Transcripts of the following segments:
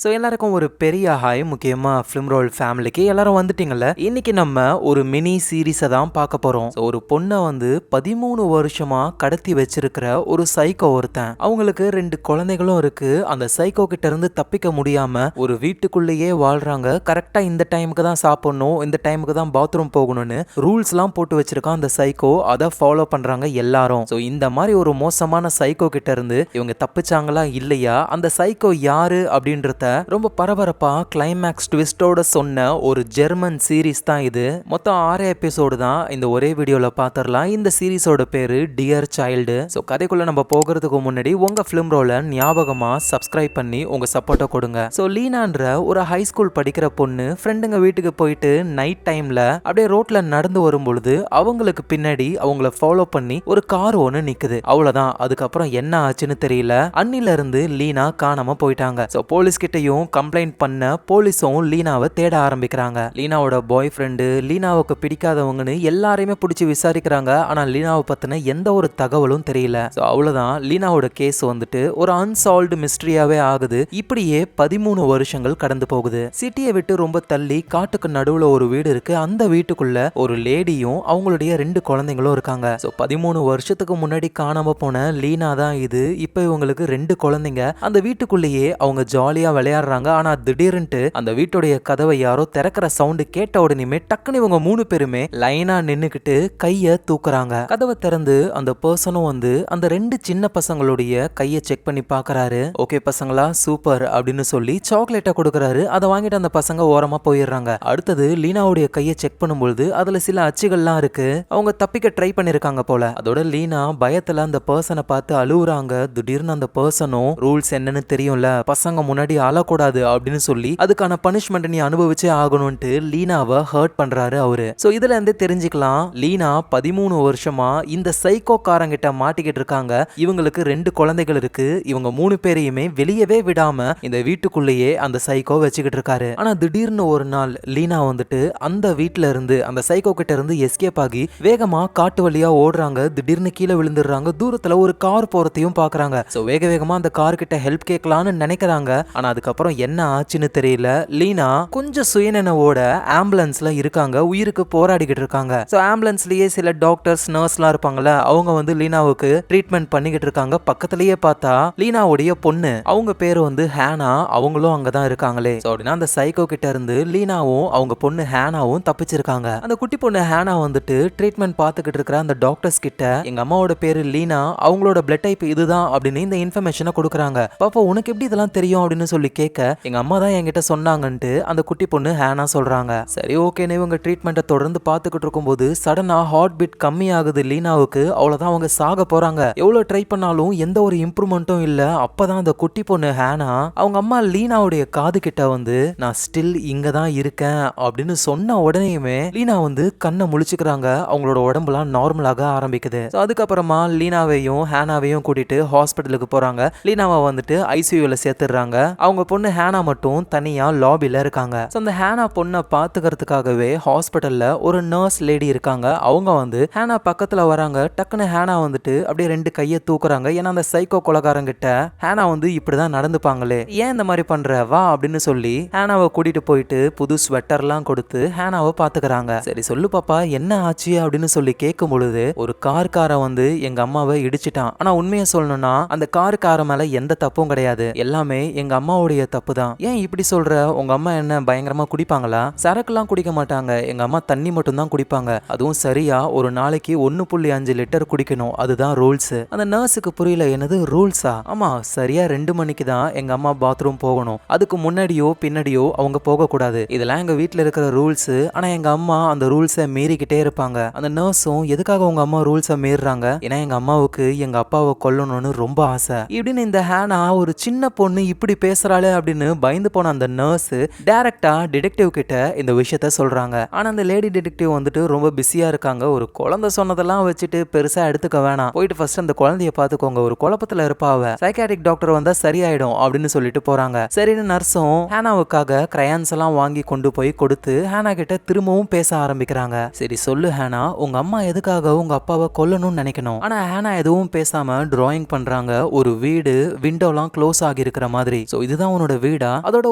So எல்லாருக்கும் ஒரு பெரிய ஹாய். முக்கியமாக ஃபிலிம் ரோல் ஃபேமிலிக்கு எல்லாரும் வந்துட்டீங்கல்ல. இன்னைக்கு நம்ம ஒரு மினி சீரீஸை தான் பார்க்க போகிறோம். ஸோ ஒரு பொண்ணை வந்து 13 வருஷமா கடத்தி வச்சிருக்கிற ஒரு சைக்கோ ஒருத்தன். அவங்களுக்கு 2 குழந்தைகளும் இருக்கு. அந்த சைக்கோ கிட்ட இருந்து தப்பிக்க முடியாம ஒரு வீட்டுக்குள்ளேயே வாழ்றாங்க. கரெக்டா இந்த டைமுக்கு தான் சாப்பிடணும், இந்த டைமுக்கு தான் பாத்ரூம் போகணும்னு ரூல்ஸ்லாம் போட்டு வச்சிருக்கான் அந்த சைக்கோ. அதை ஃபாலோ பண்றாங்க எல்லாரும். ஸோ இந்த மாதிரி ஒரு மோசமான சைக்கோ கிட்ட இருந்து இவங்க தப்பிச்சாங்களா இல்லையா, அந்த சைக்கோ யாரு அப்படின்றத ரொம்ப பரபரப்பா கிளைமேக்ஸ் ட்விஸ்டோட சொன்ன ஒரு ஜெர்மன் சீரீஸ் தான் இது. மொத்தம் 6 எபிசோடு தான் இந்த ஒரே வீடியோல பாத்திரலாம். இந்த சீரீஸோட பேரு டியர் சைல்டு. ஸோ கதைக்குள்ள நம்ம போகிறதுக்கு முன்னாடி உங்க ஃபிலிம் ரோல ஞாபகமா சப்ஸ்கிரைப் பண்ணி உங்க சப்போர்ட்டை கொடுங்க. ஸோ லீனான்ற ஒரு ஹை ஸ்கூல் படிக்கிற பொண்ணு ஃப்ரெண்டுங்க வீட்டுக்கு போயிட்டு நைட் டைம்ல அப்படியே ரோட்ல நடந்து வரும்பொழுது அவங்களுக்கு பின்னாடி அவங்கள ஃபாலோ பண்ணி ஒரு கார் ஒன்று நிக்குது. அவ்வளவுதான். அதுக்கப்புறம் என்ன ஆச்சுன்னு தெரியல. அன்னில இருந்து லீனா காணாம போயிட்டாங்க. ஸோ போலீஸ் கிட்டையும் கம்ப்ளைண்ட் பண்ண போலீஸும் லீனாவை தேட ஆரம்பிக்கிறாங்க. லீனாவோட பாய் ஃப்ரெண்டு, லீனாவுக்கு பிடிக்காதவங்கன்னு எல்லாரையுமே பிடிச்சி விசாரிக்கிறாங்க. ஆனா லீனாவை பத்தின எந்த ஒரு தகவலும் தெரியல. ஸோ அவ்வளவுதான். லீனாவோட கேஸ் வந்துட்டு ஒரு அன்சால்வ்டு மிஸ்ட்ரியாவே ஆகுது. இப்படியே 13 வருஷங்கள் கடந்து போகுது. சிட்டியை விட்டு ரொம்ப தள்ளி காட்டுக்கு நடுவுல ஒரு வீடு இருக்கு. அந்த வீட்டுக்குள்ள ஒரு லேடியும் அவங்களுடைய 2 குழந்தைங்களும் இருக்காங்க. ஸோ 13 வருஷத்துக்கு முன்னாடி காணாம போன லீனா தான் இது. இப்போ இவங்களுக்கு 2 குழந்தைங்க. அந்த வீட்டுக்குள்ளேயே அவங்க ஜாலியா விளையாடுறாங்க. ஆனா திடீர்னு அந்த வீட்டுடைய கதவை யாரோ திறக்கிற சவுண்டு கேட்ட உடனே டக்குன்னு இவங்க 3 பேருமே லைனா நின்னுக்கிட்டு கைய தூக்குறாங்க. கதவை திறந்து அந்த பர்சனும் வந்து அந்த 2 சின்ன பசங்களுடைய கையை செக் பண்ணி பாக்குறாரு. ஓகே பசங்களா, சூப்பர் அப்படின்னு சொல்லி சாக்லேட்டை கொடுக்கறாரு. அதை வாங்கிட்டு அந்த பசங்க ஓரமா போயிடுறாங்க. அடுத்தது லீனாவுடைய கையை செக் பண்ணும்போது அதுல சில அச்சுகள்லாம் இருக்கு. அவங்க தப்பிக்க ட்ரை பண்ணிருக்காங்க போல. அதோட லீனா பயத்துல அந்த பர்சனை பார்த்து அழுவுறாங்க. திடீர்னு அந்த பர்சனும் ரூல்ஸ் என்னன்னு தெரியும்ல, பசங்க முன்னாடி அழக்கூடாது அப்படின்னு சொல்லி அதுக்கான பனிஷ்மெண்ட் நீ அனுபவிச்சே ஆகணும்ட்டு லீனாவை ஹர்ட் பண்றாரு அவரு. சோ இதுல இருந்து தெரிஞ்சுக்கலாம், லீனா 13 வருஷமா இந்த சைக்கோ காரங்கிட்ட மாட்டிக்கிட்டு இருக்காங்க. இவங்களுக்கு 2 குழந்தைகள் இருக்கு. இவங்க 3 பேரையுமே வெளியவே விடாம இந்த வீட்டுக்குள்ளேயே அந்த சைக்கோ வச்சுக்கிட்டு இருக்காரு. ஆனா திடீர்னு ஒரு நாள் லீனா வந்துட்டு அந்த வீட்டுல இருந்து அந்த சைக்கோ கிட்ட இருந்து எஸ்கேப் ஆகி வேகமா காட்டு வழியா ஓடுறாங்க. திடீர்னு கீழே விழுந்துடுறாங்க. தூரத்துல ஒரு கார் போறதையும் பாக்குறாங்க. சோ வேக வேகமா அந்த கார் கிட்ட ஹெல்ப் கேட்கலான்னு நினைக்கிறாங்க. ஆனா அதுக்கப்புறம் என்ன ஆச்சுன்னு தெரியல. லீனா கொஞ்சம் சுயநினைவோட ஆம்புலன்ஸ்ல இருக்காங்க. உயிருக்கு போராடிக்கிட்டு இருக்காங்க. சோ ஆம்புலன்ஸ்லயே சில டாக்டர்ஸ், நர்ஸ்லாம் இருப்பாங்கல்ல, அவங்க வந்து லீனாவுக்கு ட்ரீட்மெண்ட் பண்ணிக்கிட்டு இருக்காங்க. பக்கத்திலேயே பார்த்தா லீனாவுடைய பொண்ணு, அவங்க பேரு வந்து ஹேனா, அவங்களும் அங்கதான் இருக்காங்களே. சோ அப்படின்னா அந்த சைக்கோ கிட்ட இருந்து லீனாவும் அவங்க பொண்ணு ஹேனாவும் தப்பிச்சிருக்காங்க. அந்த குட்டி பொண்ணு ஹேனா வந்துட்டு ட்ரீட்மெண்ட் பார்த்துக்கிட்டு இருக்கிற அந்த டாக்டர்ஸ் கிட்ட எங்க அம்மாவோட பேரு லீனா, அவங்களோட பிளட் டைப் இதுதான் அப்படின்னு இந்த இன்ஃபர்மேஷனை கொடுக்குறாங்க. பாப்பா உனக்கு எப்படி இதெல்லாம் தெரியும் அப்படின்னு சொல்லி கேட்க, எங்க அம்மா தான் என்கிட்ட சொன்னாங்கன்ட்டு அந்த குட்டி பொண்ணு ஹேனா சொல்றாங்க. சரி ஓகேன்னு இவங்க ட்ரீட்மெண்ட்டை தொடர்ந்து பார்த்துக்கிட்டு இருக்கும்போது சடனா ஹார்ட் பீட் கம்மி ஆகுது லீனாவுக்கு. அவ்வளவுதான், அவங்க சாக போறாங்க. எவ்வளவு ட்ரை பண்ணாலும் எந்த ஒரு இம்ப்ரூவ்மெண்ட்டும் இல்ல. அப்பதான் அந்த குட்டி பொண்ணு ஹேனா அவங்க அம்மா லீனாவுடைய காது கிட்ட வந்து நான் ஸ்டில் இங்க தான் இருக்கேன் அப்படின்னு சொன்ன உடனேயுமே லீனா வந்து கண்ணை முழிச்சுக்கிறாங்க. அவங்களோட உடம்புலாம் நார்மலாக ஆரம்பிக்குது. அதுக்கப்புறமா லீனாவையும் ஹேனாவையும் கூட்டிட்டு ஹாஸ்பிட்டலுக்கு போறாங்க. லீனாவை வந்துட்டு ஐசியூல சேர்த்துடுறாங்க. அவங்க பொண்ணு ஹேனா மட்டும் தனியா லாபில இருக்காங்க. அந்த ஹேனா பொண்ணை பாத்துக்கிறதுக்காகவே ஹாஸ்பிட்டல்ல ஒரு நர்ஸ் லேடி இருக்காங்க. அவங்க வந்து ஹேனா பக்கத்துல வராங்க. டக்குன்னு ஹேனா வந்துட்டு அப்படியே 2 கையை தூக்குறாங்க. ஏன்னா அந்த சைக்கோ கொலகாரங்கிட்ட ஹேனா வந்து இப்படிதான் நடந்துப்பாங்களே, ஏன் இந்த மாதிரி பண்ற, வா அப்படின்னு சொல்லி ஹேனாவை கூட்டிட்டு போயிட்டு புது ஸ்வெட்டர்லாம் கொடுத்து ஹேனாவை பாத்துக்கிறாங்க. சரி சொல்லு பாப்பா என்ன ஆச்சு அப்படின்னு சொல்லி கேட்கும் பொழுது, ஒரு கார்காரன் வந்து எங்க அம்மாவை இடிச்சிட்டான். ஆனா உண்மையை சொல்லணும்னா அந்த கார்காரன் மேல எந்த தப்பும் கிடையாது. எல்லாமே எங்க அம்மாவுடைய தப்பு தான். ஏன் இப்படி சொல்ற? உங்க அம்மா என்ன பயங்கரமா குடிப்பாங்களா? சரக்குலாம் குடிக்க மாட்டாங்க. எங்க அம்மா தண்ணி மட்டும் தான் குடிப்பாங்க. அதுவும் சரியா ஒரு நாளைக்கு 1.5 லிட்டர் குடிக்கணும். அதுதான் ரூல்ஸ். அந்த நர்ஸுக்கு புரியல. என்னது ரூல்ஸா? ஆமா, சரியா 2 மணிக்கு தான் எங்க அம்மா பாத்ரூம் போகணும். அதுக்கு முன்னாடியோ பின்னாடியோ அவங்க போக கூடாது. இதெல்லாம் எங்க வீட்டுல இருக்கிற ரூல்ஸ். ஆனா எங்க அம்மா அந்த ரூல்ஸை மீறிக்கிட்டே இருப்பாங்க. அந்த நர்ஸும் எதுக்காக உங்க அம்மா ரூல்ஸை மீறாங்க? ஏன்னா எங்க அம்மாவுக்கு எங்க அப்பாவை கொல்லணும்னு ரொம்ப ஆசை. இப்படின்னு இந்த ஹேனா ஒரு சின்ன பொண்ணு இப்படி பேசுறாளே அப்படின்னு பயந்து போன அந்த நர்ஸ் டைரக்டா டிடெக்டிவ் கிட்ட இந்த விஷயத்த சொல்றாங்க. ஆனா அந்த லேடி டிடெக்டிவ் வந்துட்டு ரொம்ப பிஸியா இருக்காங்க. ஒரு குழந்தை சொன்னதெல்லாம் வச்சுட்டு பெருசா எடுத்துக்க வேணாம், போயிட்டு ஃபர்ஸ்ட் அந்த குழந்தைய பாத்துக்கோங்க, ஒரு குழப்பத்துல இருப்பாவ, சைக்காட்ரிக் டாக்டர் வந்தா சரியாயிடும் அப்படின்னு சொல்லிட்டு போறாங்க. சரின்னு நர்ஸும் ஹேனாவுக்காக கிரையான்ஸ் எல்லாம் வாங்கி கொண்டு போய் கொடுத்து ஹேனா கிட்ட திரும்பவும் பேச ஆரம்பிக்கிறாங்க. சரி சொல்லு ஹேனா, உங்க அம்மா எதுக்காக உங்க அப்பாவை கொல்லணும்னு நினைக்கணும்? ஆனா ஹேனா எதுவும் பேசாம டிராயிங் பண்றாங்க. ஒரு வீடு விண்டோலாம் க்ளோஸ் ஆகி இருக்கிற மாதிரி. சோ இதுதான் அவனோட வீடா அதோட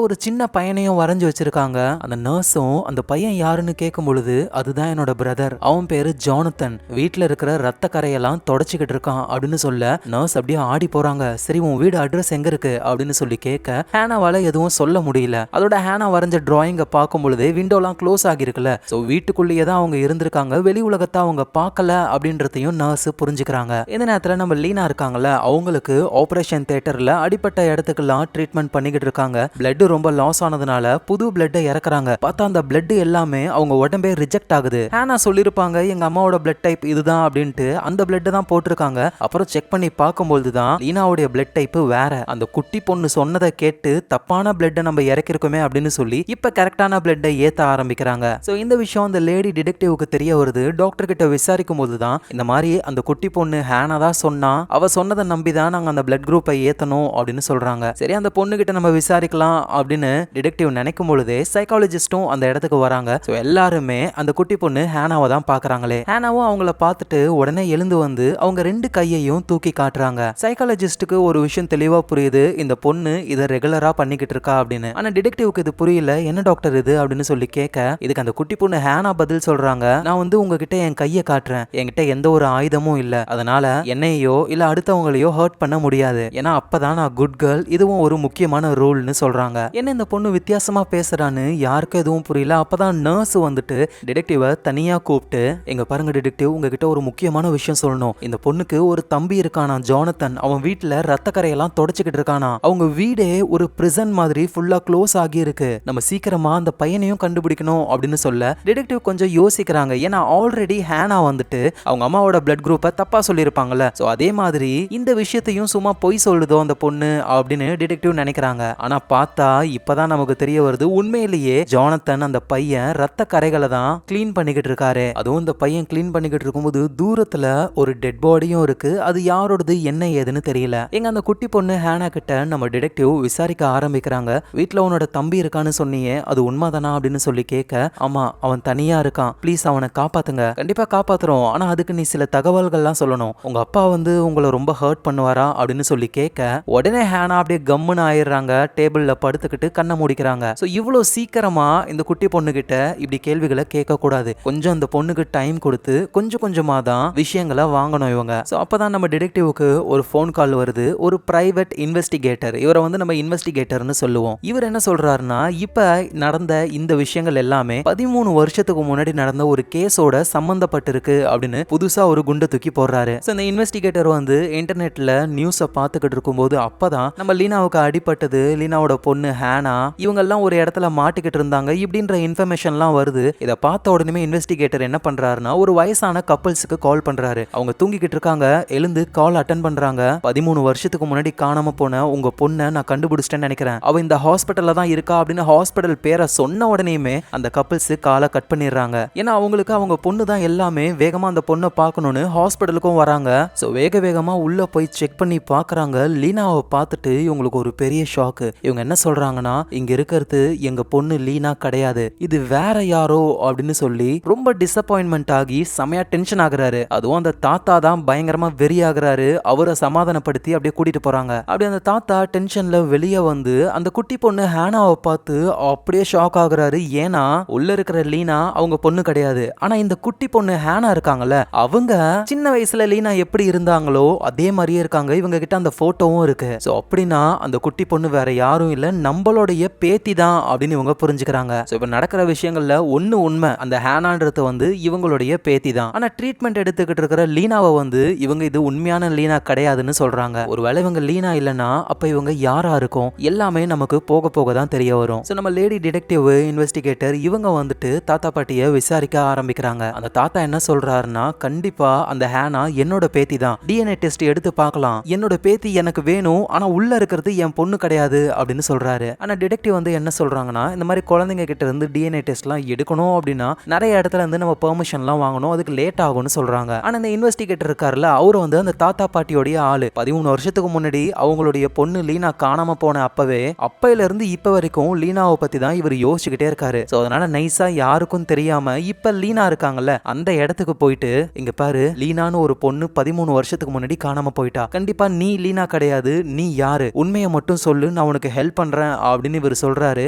ஒரு சின்ன பையனையும் வரைஞ்சு வச்சிருக்காங்க. அந்த நர்ஸும் அந்த பையன் யாருன்னு கேட்கும் பொழுது அதுதான் என்னோட பிரதர், அவன் பேரு ஜானத்தன், வீட்டுல இருக்கிற ரத்த கரையெல்லாம் தொடச்சிக்கிட்டு இருக்கான் அப்படின்னு சொல்ல நர்ஸ் அப்படியே ஆடி போறாங்க. சரி உன் வீடு அட்ரஸ் எங்க இருக்கு அப்படின்னு சொல்லி கேட்க ஹேனாவால எதுவும் சொல்ல முடியல. அதோட ஹேனா வரைஞ்ச டிராயிங்க பார்க்கும் பொழுது விண்டோலாம் க்ளோஸ் ஆகிருக்குல்ல, சோ வீட்டுக்குள்ளேயே தான் அவங்க இருந்திருக்காங்க, வெளி உலகத்தை அவங்க பார்க்கல அப்படின்றதையும் நர்ஸ் புரிஞ்சுக்கிறாங்க. இந்த நேரத்துல நம்ம லீனா இருக்காங்கல்ல, அவங்களுக்கு ஆபரேஷன் தியேட்டர்ல அடிப்பட்ட இடத்துக்கெல்லாம் ட்ரீட்மெண்ட் பண்ணிக்கிட்டு இருக்காங்க. பிளட் ரொம்ப லாஸ் ஆனதுனால புது பிளட் இறக்குறாங்க. பார்த்தா அந்த பிளட் எல்லாமே அவங்க உடம்பே ரிஜெக்ட் ஆகுது. ஹேனா சொல்லிருப்பாங்க எங்க அம்மாவோட பிளட் டைப் இதுதான் அப்படின்ட்டு, அந்த பிளட் தான் போட்டிருக்காங்க. அப்புறம் செக் பண்ணி பார்க்கும்போது தான் லீனாவுடைய பிளட் டைப் வேற. அந்த குட்டி பொண்ணு சொன்னதை கேட்டு தப்பான பிளட் நம்ம இறக்கிருக்கோமே அப்படின்னு சொல்லி இப்ப கரெக்டான பிளட்டை ஏத்த ஆரம்பிக்கிறாங்க. சோ இந்த விஷயம் அந்த லேடி டிடெக்டிவ்க்கு தெரிய வருது. டாக்டர் கிட்ட விசாரிக்கும் போதுதான் இந்த மாதிரி அந்த குட்டி பொண்ணு ஹேனா தான் சொன்னா, அவ சொன்னதை நம்பிதான் நாங்க அந்த பிளட் குரூப்பை ஏத்தணும் அப்படின்னு சொல்றாங்க. சரி அந்த பொண்ணு கிட்ட நம்ம விசாரிக்கலாம் அப்படின்னு டிடெக்டிவ் நினைக்கும் பொழுதே சைக்காலஜிஸ்டும் அந்த இடத்துக்கு வராங்க. சோ எல்லாருமே அந்த குட்டி பொண்ணு ஹேனாவை தான் பாக்குறாங்களே. ஹேனாவும் அவங்கள பார்த்துட்டு உடனே எழுந்து வந்து அவங்க ரெண்டு கையையும் தூக்கி காட்டுறாங்க. சைக்காலஜிஸ்டுக்கு ஒரு விஷயம் தெளிவா புரியுது, இந்த பொண்ணு இதை ரெகுலரா பண்ணிக்கிட்டு இருக்கா அப்படின்னு. ஆனா டிடெக்டிவ்க்கு இது புரியல. என்ன டாக்டர் இது அப்படின்னு சொல்லி கேட்க இதுக்கு அந்த குட்டி பொண்ணு ஹேனா பதில் சொல்றாங்க, நான் வந்து உங்ககிட்ட என் கையை காட்டுறேன், என்கிட்ட எந்த ஒரு ஆயுதமும் இல்ல, அதனால என்னையோ இல்ல அடுத்தவங்களையோ ஹர்ட் பண்ண முடியாது, ஏன்னா அப்பதான் நான் குட் கேர்ள், இதுவும் ஒரு முக்கியமான ரூல்னு சொல்றாங்க. என்ன இந்த பொண்ணு வித்தியாசமா பேசுறான்னு யாருக்கும் எதுவும் புரியல. அப்பதான் நர்ஸ் வந்துட்டு டிடெக்டிவை தனியா கூப்பிட்டு, எங்க பாருங்க டிடெக்டிவ், உங்ககிட்ட ஒரு முக்கியமான விஷயம் சொல்லணும். இந்த பொண்ணுக்கு ஒரு தம்பி இருக்கானா ஜானத்தன், அவன் வீட்டுல ரத்த கரையெல்லாம் தொடச்சுக்கிட்டு இருக்கானா, அவங்க வீடே ஒரு பிரிசன் மாதிரி ஃபுல்லா க்ளோஸ் ஆகி இருக்கு, நம்ம சீக்கிரமா அந்த பையனையும் கண்டுபிடிக்கணும் அப்படின்னு சொல்ல டிடெக்டிவ் கொஞ்சம் யோசிக்கிறாங்க. ஏன்னா ஆல்ரெடி ஹேனா வந்துட்டு அவங்க அம்மாவோட பிளட் குரூப்பை தப்பா சொல்லியிருப்பாங்கல்ல, சோ அதே மாதிரி இந்த விஷயத்தையும் சும்மா பொய் சொல்லுதோ அந்த பொண்ணு அப்படின்னு டிடெக்டிவ் நினைக்கிறாங்க. ஆனா பார்த்தா இப்பதான் நமக்கு தெரிய வருது, உண்மையிலேயே ஜானத்தன் அந்த பையன் ரத்த கரைகளை தான் கிளீன் பண்ணிக்கிட்டு இருக்காரு. அதுவும் இந்த பையன் கிளீன் பண்ணிக்கிட்டு இருக்கும்போது தூரத்துல ஒரு டெட் பாடியும் இருக்கு, அது யாரோடது என்ன ஏதுன்னு தெரியல. எங்க அந்த குட்டி பொண்ணு ஹேனா கிட்ட நம்ம டிடெக்டிவ் விசாரிக்க ஆரம்பிக்கிறாங்க. வீட்டுல உன்னோட தம்பி இருக்கான்னு சொன்னியே, அது உண்மைதானா அப்படின்னு சொல்லி கேட்க, ஆமா அவன் தனியா இருக்கான், ப்ளீஸ் அவனை காப்பாத்துங்க. கண்டிப்பா காப்பாத்துறோம், ஆனா அதுக்கு நீ சில தகவல்கள்லாம் சொல்லணும், உங்க அப்பா வந்து உங்களை ரொம்ப ஹர்ட் பண்ணுவாரா அப்படின்னு சொல்லி கேட்க உடனே ஹேனா அப்படியே கம்முன்னு ஆயிடுறாங்க, டேபிள்ல படுத்துக்கிட்டு கண்ணை மூடிக்கிறாங்க. சோ இவ்வளவு சீக்கிரமா இந்த குட்டி பொண்ணு கிட்ட இப்படி கேள்விகளை கேட்க கூடாது, கொஞ்சம் அந்த பொண்ணுக்கு டைம் கொடுத்து கொஞ்சம் கொஞ்சமா தான் விஷயங்களை வாங்கணும் இவங்க. சோ அப்பதான் நம்ம டிடெக்டிவ்க்கு ஒரு ஃபோன் கால் வருது, ஒரு பிரைவேட் இன்வெஸ்டிகேட்டர், இவரை வந்து நம்ம இன்வெஸ்டிகேட்டர்னு சொல்லுவோம். இவர் என்ன சொல்றாருன்னா, இப்ப நடந்த இந்த விஷயங்கள் எல்லாமே 13 வருஷத்துக்கு முன்னாடி நடந்த ஒரு கேஸோட சம்பந்தப்பட்டிருக்கு அப்படின்னு புதுசா ஒரு குண்டை தூக்கி போடுறாரு. இந்த இன்வெஸ்டிகேட்டர் வந்து இன்டர்நெட்ல நியூஸை பார்த்துக்கிட்டு இருக்கும்போது அப்பதான் நம்ம லீனாவுக்கு அடிபட்டது, லீனாவோட பொண்ணு ஹேனா இவங்க எல்லாம் ஒரு இடத்துல மாட்டிக்கிட்டு இருந்தாங்க இப்படின்ற இன்ஃபர்மேஷன்லாம் வருது. இதை பார்த்த உடனே இன்வெஸ்டிகேட்டர் என்ன பண்றாருன்னா ஒரு வயசான கப்பல்ஸுக்கு கால் பண்றாரு. அவங்க தூங்கிக்கிட்டு இருக்காங்க, எழுந்து கால் அட்டன் பண்றாங்க. 13 வருஷத்துக்கு முன்னாடி காணாம போன உங்க பொண்ணை நான் கண்டுபிடிச்சிட்டேன்னு நினைக்கிறேன், அவ இந்த ஹாஸ்பிட்டல்ல தான் இருக்கா அப்படின்னு ஹாஸ்பிட்டல் பேரை சொன்ன உடனேயுமே அந்த கப்பல்ஸ் காலை கட் பண்ணிடுறாங்க. ஏன்னா அவங்களுக்கு அவங்க பொண்ணு தான் எல்லாமே, வேகமா அந்த பொண்ணை பார்க்கணும்னு ஹாஸ்பிட்டலுக்கும் வராங்க. சோ வேக வேகமா உள்ள போய் செக் பண்ணி பார்க்கறாங்க. லீனாவை பார்த்துட்டு இவங்களுக்கு ஒரு பெரிய ஷாக்கு. இவங்க என்ன சொல்றாங்கன்னா, இங்க இருக்கிறது எங்க பொண்ணு லீனா கிடையாது, இது வேற யாரோ அப்படின்னு சொல்லி ரொம்ப டிசப்பாயின்மெண்ட் ஆகி செமையா டென்ஷன் ஆகுறாரு. அதுவும் அந்த தாத்தா தான் பயங்கரமா வெறி ஆகுறாரு. அவரை சமாதானப்படுத்தி அப்படியே கூட்டிட்டு போறாங்க. அப்படி அந்த தாத்தா டென்ஷன்ல வெளியே வந்து அந்த குட்டி பொண்ணு ஹேனாவை பார்த்து அப்படியே ஷாக் ஆகுறாரு. ஏன்னா உள்ள இருக்கிற லீனா அவங்க பொண்ணு கிடையாது, ஆனா இந்த குட்டி பொண்ணு ஹேனா இருக்காங்கல்ல, அவங்க சின்ன வயசுல லீனா எப்படி இருந்தாங்களோ அதே மாதிரியே இருக்காங்க. இவங்க கிட்ட அந்த போட்டோவும் இருக்கு. சோ அப்படின்னா அந்த குட்டி பொண்ணு வேற யாரும் இல்ல, நம்மளுடைய பேத்தி தான் அப்படின்னு இவங்க புரிஞ்சுக்கிறாங்க. சோ இப்ப நடக்கிற விஷயங்கள்ல ஒண்ணு உண்மை, அந்த ஹேனான்றது வந்து இவங்களுடைய பேத்தி தான். ஆனா ட்ரீட்மெண்ட் எடுத்துக்கிட்டு இருக்கிற லீனாவை வந்து இவங்க இது உண்மையான லீனா கிடையாதுன்னு சொல்றாங்க. ஒருவேளை இவங்க லீனா இல்லனா அப்ப இவங்க யாரா இருக்கும், எல்லாமே நமக்கு போக போக தான் தெரிய வரும். சோ நம்ம லேடி டிடெக்டிவ் இன்வெஸ்டிகேட்டர் இவங்க வந்துட்டு தாத்தா பாட்டியை விசாரிக்க ஆரம்பிக்கிறாங்க. அந்த தாத்தா என்ன சொல்றாருன்னா, கண்டிப்பா அந்த ஹேனா என்னோட பேத்தி தான், டிஎன்ஏ டெஸ்ட் எடுத்து பார்க்கலாம், என்னோட பேத்தி எனக்கு வேணும், ஆனா உள்ள இருக்கிறது என் பொண்ணு கிடையாது அப்படின்னு சொல்றாரு. ஆனா டிடெக்டிவ் வந்து என்ன சொல்றாங்கன்னா, இந்த மாதிரி குழந்தைங்க கிட்ட இருந்து டிஎன்ஏ டெஸ்ட்லாம் எடுக்கணும் அப்படின்னா நிறைய இடத்துல இருந்து நம்ம பெர்மிஷன்லாம் வாங்கணும், அதுக்கு லேட் ஆகும்னு சொல்றாங்க. ஆனா இந்த இன்வெஸ்டிகேட்டர் இருக்காருல்ல, அவரு வந்து அந்த தாத்தா பாட்டியோடைய ஆளு. 13 வருஷத்துக்கு முன்னாடி அவங்களுடைய பொண்ணு லீனா காணாம போன அப்பவே, அப்பையில இருந்து இப்ப வரைக்கும் லீனாவை பத்தி தான் இவர் யோசிச்சுக்கிட்டே இருக்காரு. சோ அதனால நைஸா யாருக்கும் தெரியாம இப்ப லீனா இருக்காங்கல்ல அந்த இடத்துக்கு போயிட்டு, இங்க பாரு லீனான்னு ஒரு பொண்ணு 13 வருஷத்துக்கு முன்னாடி காணாம போயிட்டா, கண்டிப்பா நீ லீனா கிடையாது, நீ யாரு, உண்மையை மட்டும் சொல்லு சொல்லு, நான் உனக்கு ஹெல்ப் பண்றேன் அப்படின்னு இவர் சொல்றாரு.